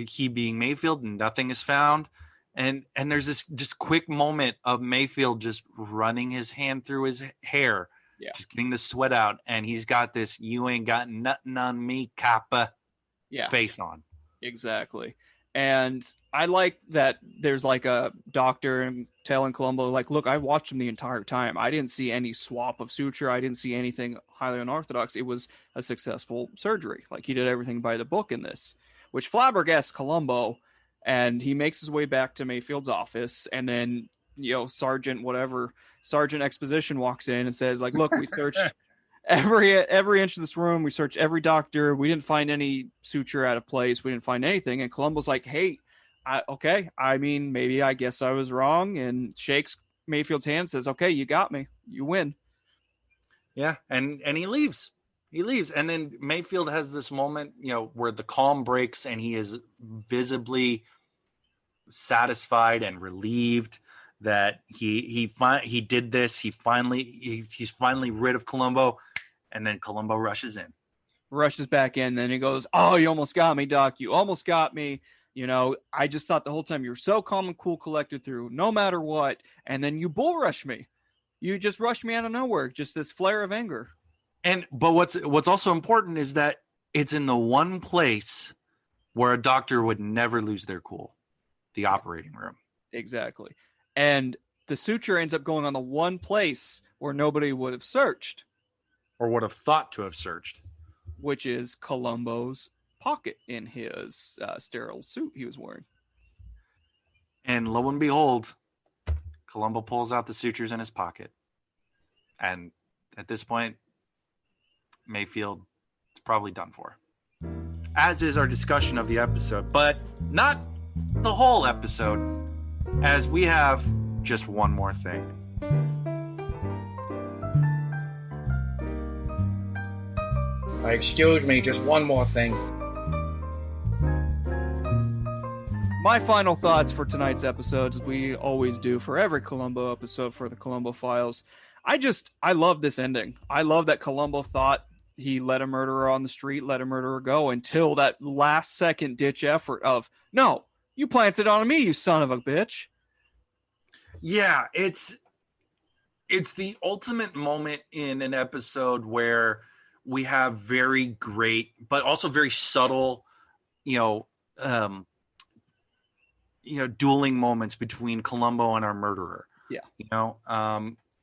he being Mayfield, and nothing is found. And there's this just quick moment of Mayfield just running his hand through his hair, just getting the sweat out. And he's got this, you ain't got nothing on me, Kappa face on. Exactly. And I like that there's like a doctor and telling Columbo, like, look, I watched him the entire time. I didn't see any swap of suture. I didn't see anything highly unorthodox. It was a successful surgery. Like, he did everything by the book in this, which flabbergasts Columbo. And he makes his way back to Mayfield's office. And then, Sergeant Exposition walks in and says, like, look, we searched every inch of this room. We searched every doctor. We didn't find any suture out of place. We didn't find anything. And Columbo's like, hey, okay. I mean, maybe I guess I was wrong. And shakes Mayfield's hand and says, okay, you got me. You win. Yeah. And he leaves. And then Mayfield has this moment, where the calm breaks and he is visibly satisfied and relieved that he did this. He's finally rid of Columbo. And then Columbo rushes back in. Then he goes, oh, you almost got me, Doc. You almost got me. I just thought the whole time you were so calm and cool, collected through no matter what. And then you bull rush me. You just rushed me out of nowhere. Just this flare of anger. But what's also important is that it's in the one place where a doctor would never lose their cool, the operating room. Exactly. And the suture ends up going on the one place where nobody would have searched. Or would have thought to have searched. Which is Columbo's pocket in his sterile suit he was wearing. And lo and behold, Columbo pulls out the sutures in his pocket. And at this point, Mayfield is probably done for. as is our discussion of the episode, but not the whole episode, as we have just one more thing. Excuse me, just one more thing. My final thoughts for tonight's episode, as we always do for every Columbo episode for the Columbo Files. I love this ending. I love that Columbo thought he let a murderer on the street, let a murderer go, until that last second ditch effort of, no, you planted on me, you son of a bitch. Yeah, it's the ultimate moment in an episode where we have very great, but also very subtle, dueling moments between Columbo and our murderer. Yeah.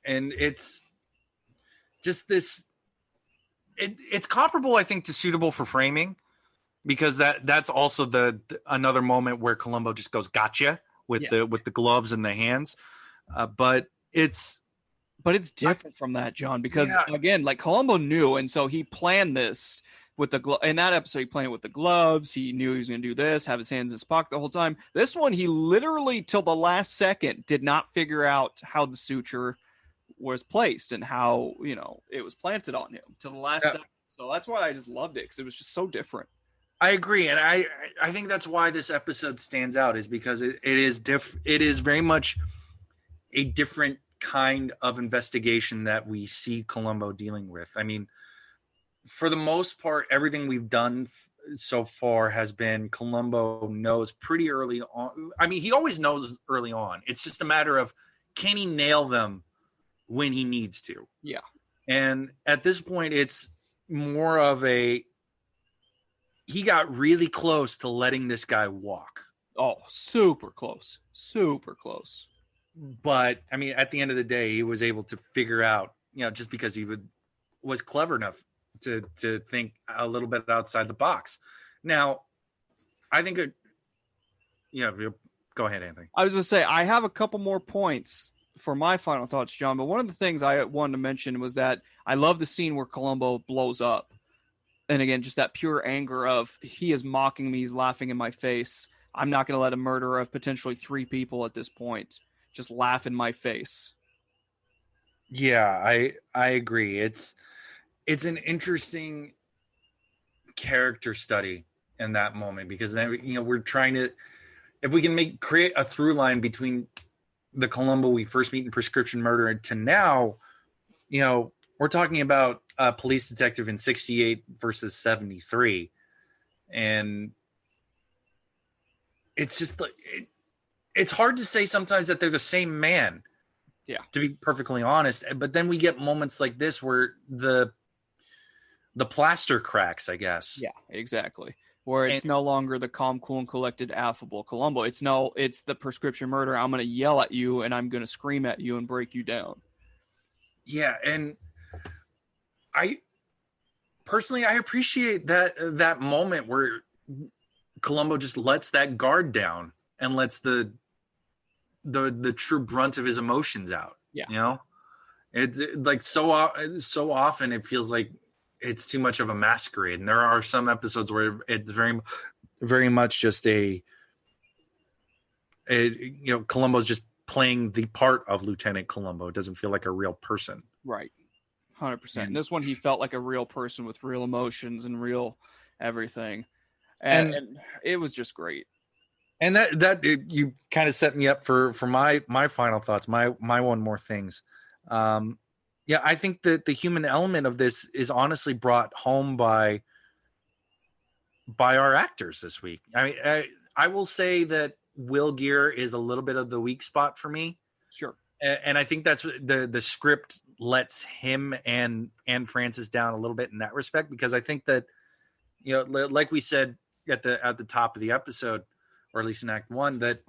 And it's just this. It's comparable, I think, to Suitable for Framing, because that's also the another moment where Columbo just goes gotcha with the gloves and the hands, but it's different from that, John, because again, like Columbo knew, and so he planned this with the in that episode. He planned it with the gloves. He knew he was going to do this, have his hands in his pocket the whole time. This one, he literally till the last second did not figure out how the suture was placed and how it was planted on him to the last second. So that's why I just loved it, because it was just so different. I agree, and I think that's why this episode stands out, is because it is it is very much a different kind of investigation that we see Columbo dealing with. I mean, for the most part, everything we've done so far has been Columbo knows pretty early on. I mean, he always knows early on. It's just a matter of, can he nail them when he needs to? Yeah. And at this point, it's more of he got really close to letting this guy walk. Oh, super close. Super close. But I mean, at the end of the day, he was able to figure out, just because he was clever enough to think a little bit outside the box. Now, I think, go ahead, Anthony. I was going to say, I have a couple more points for my final thoughts, John, but one of the things I wanted to mention was that I love the scene where Columbo blows up. And again, just that pure anger of, he is mocking me, he's laughing in my face. I'm not going to let a murderer of potentially 3 people at this point just laugh in my face. Yeah, I agree. It's an interesting character study in that moment, because then we're trying to, if we can create a through line between the Columbo we first meet in Prescription Murder to now, we're talking about a police detective in 68 versus 73, and it's just like it's hard to say sometimes that they're the same man. Yeah, to be perfectly honest. But then we get moments like this where the plaster cracks, I guess. Yeah, exactly. Where it's no longer the calm, cool, and collected, affable Columbo. It's the Prescription Murder. I'm going to yell at you, and I'm going to scream at you and break you down. Yeah, and I personally, I appreciate that moment where Columbo just lets that guard down and lets the true brunt of his emotions out. Yeah. It's like so often it feels like it's too much of a masquerade, and there are some episodes where it's very, very much just Columbo's just playing the part of Lieutenant Columbo. It doesn't feel like a real person. Right. 100%. And this one, he felt like a real person with real emotions and real everything. And it was just great. And that you kind of set me up for my final thoughts, my one more things. I think that the human element of this is honestly brought home by our actors this week. I mean, I will say that Will Geer is a little bit of the weak spot for me. Sure. And I think that's the script lets him and Francis down a little bit in that respect, because I think that, like we said at the top of the episode, or at least in Act 1, that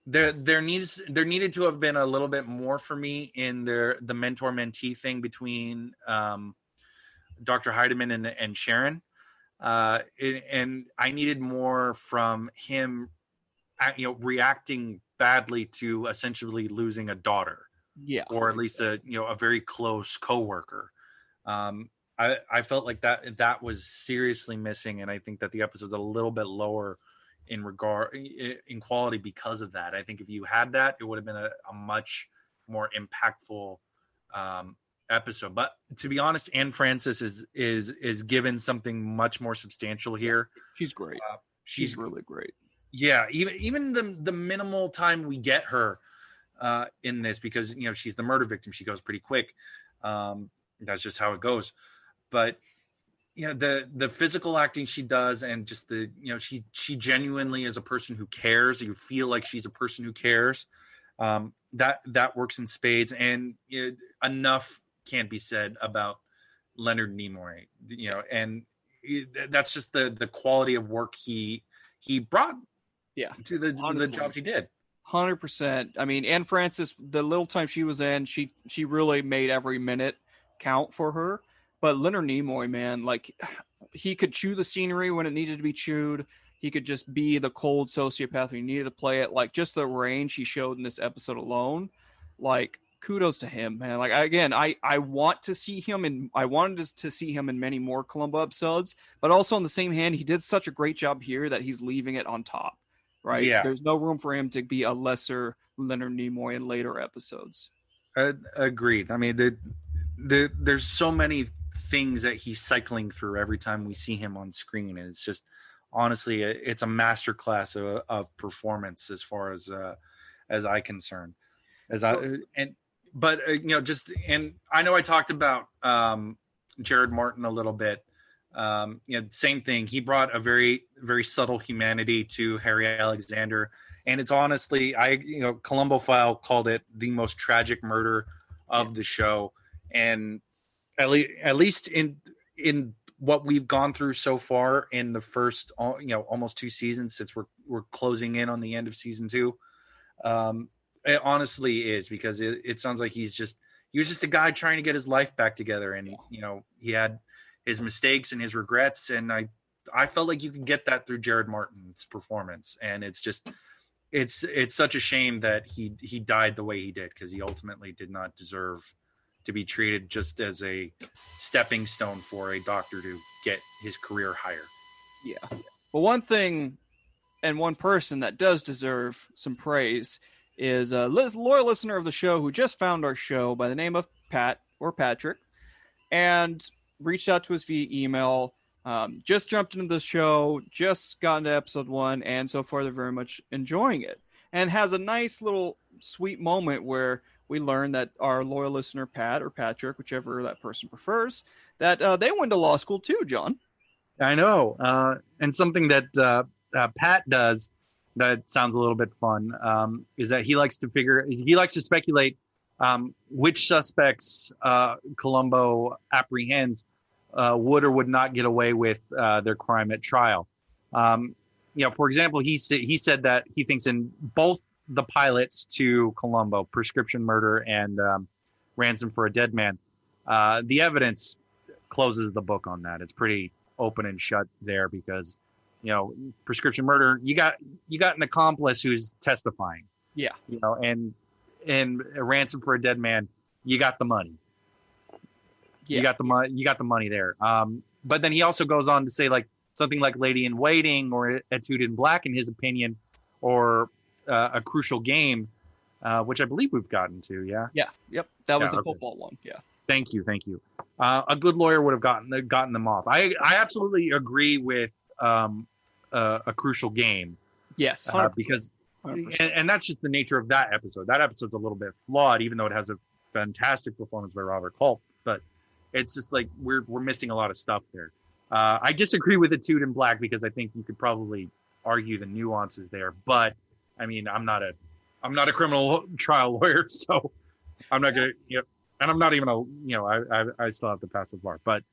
there needed to have been a little bit more for me in the mentor-mentee thing between Dr. Heidemann and Sharon, and I needed more from him, reacting badly to essentially losing a daughter, yeah, or at least a very close coworker. I felt like that was seriously missing, and I think that the episode's a little bit lower in quality because of that. I think if you had that, it would have been a much more impactful episode. But to be honest, Anne Francis is given something much more substantial here. She's great. She's really great. Yeah, even the minimal time we get her in this, because she's the murder victim, she goes pretty quick. That's just how it goes. But the physical acting she does, and just she genuinely is a person who cares. You feel like she's a person who cares. That works in spades, and enough can't be said about Leonard Nimoy. And that's just the quality of work he brought. Yeah, to the job he did. 100%. I mean, Anne Francis, the little time she was in, she really made every minute count for her. But Leonard Nimoy, man, like, he could chew the scenery when it needed to be chewed. He could just be the cold sociopath when he needed to play it. Like, just the range he showed in this episode alone, like, kudos to him, man. Like, I want to see him, and I wanted to see him in many more Columbo episodes, but also on the same hand, he did such a great job here that he's leaving it on top, right? Yeah. There's no room for him to be a lesser Leonard Nimoy in later episodes. Agreed. I mean, there's so many things that he's cycling through every time we see him on screen, and it's just, honestly, it's a masterclass of performance as far as I concerned. But I know I talked about Jared Martin a little bit. Same thing. He brought a very, very subtle humanity to Harry Alexander, and it's honestly, Columbo File called it the most tragic murder of the show, and at least in what we've gone through so far in the first, almost 2 seasons, since we're closing in on the end of season 2. It honestly is, because it sounds like he was just a guy trying to get his life back together, and he had his mistakes and his regrets, and I felt like you could get that through Jared Martin's performance, and it's such a shame that he died the way he did, because he ultimately did not deserve to be treated just as a stepping stone for a doctor to get his career higher. Yeah. Well, one thing and one person that does deserve some praise is a loyal listener of the show who just found our show by the name of Pat or Patrick and reached out to us via email. Just jumped into the show, just got into episode 1, and so far they're very much enjoying it. And has a nice little sweet moment where we learn that our loyal listener, Pat or Patrick, whichever that person prefers, that they went to law school too, John. I know. And something that Pat does that sounds a little bit fun is that he likes to speculate which suspects Columbo apprehends would or would not get away with their crime at trial. For example, he said that he thinks in both the pilots to Columbo, Prescription Murder and Ransom for a Dead Man, the evidence closes the book on that. It's pretty open and shut there, because Prescription Murder, you got an accomplice who's testifying. Yeah. And Ransom for a Dead Man, you got the money. Yeah. You got the money there. But then he also goes on to say, like, something like Lady in Waiting or Etude in Black, in his opinion, or A Crucial Game, which I believe we've gotten to. Yeah. Yeah. Yep. That was the football one. Yeah. Thank you. A good lawyer would have gotten them off. I absolutely agree with A Crucial Game. Yes. Because, and that's just the nature of that episode. That episode's a little bit flawed, even though it has a fantastic performance by Robert Culp. But it's just like we're missing a lot of stuff there. I disagree with Etude in Black, because I think you could probably argue the nuances there. But I mean, I'm not a criminal trial lawyer, so I'm not gonna. And I'm not even I still have to pass the bar. But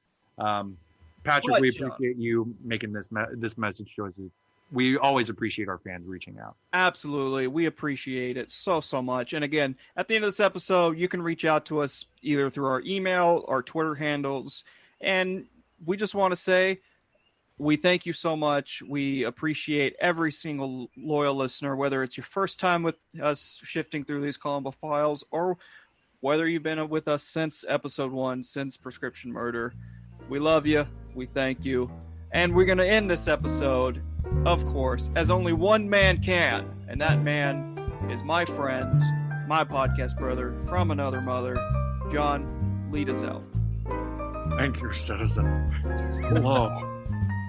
Patrick, we appreciate you making this message choices. We always appreciate our fans reaching out. Absolutely. We appreciate it so much. And again, at the end of this episode, you can reach out to us either through our email or Twitter handles. And we just want to say we thank you so much. We appreciate every single loyal listener, whether it's your first time with us shifting through these Columbo Files, or whether you've been with us since episode 1, since Prescription Murder. We love you. We thank you. And we're going to end this episode, of course, as only one man can. And that man is my friend, my podcast brother from another mother. John, lead us out. Thank you, citizen. Hello.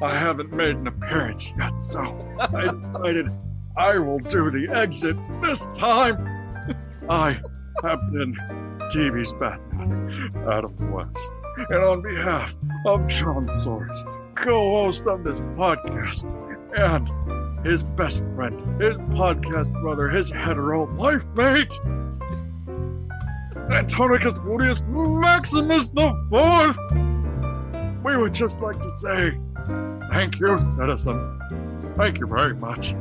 I haven't made an appearance yet, so I decided I will do the exit this time. I have been TV's Batman, Adam West. And on behalf of John Swords, co-host of this podcast, and his best friend, his podcast brother, his hetero life mate, Antonicus Gluteus Maximus IV, we would just like to say, thank you, citizen. Thank you very much.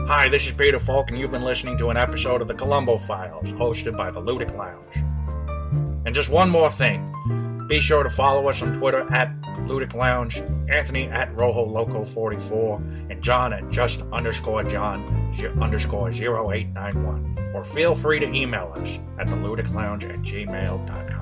Hi, this is Peter Falk, and you've been listening to an episode of the Columbo Files, hosted by the Ludic Lounge. And just one more thing. Be sure to follow us on Twitter at Ludic Lounge, Anthony at RojoLoco44, and John at just_John_0891. Or feel free to email us at theludiclounge@gmail.com.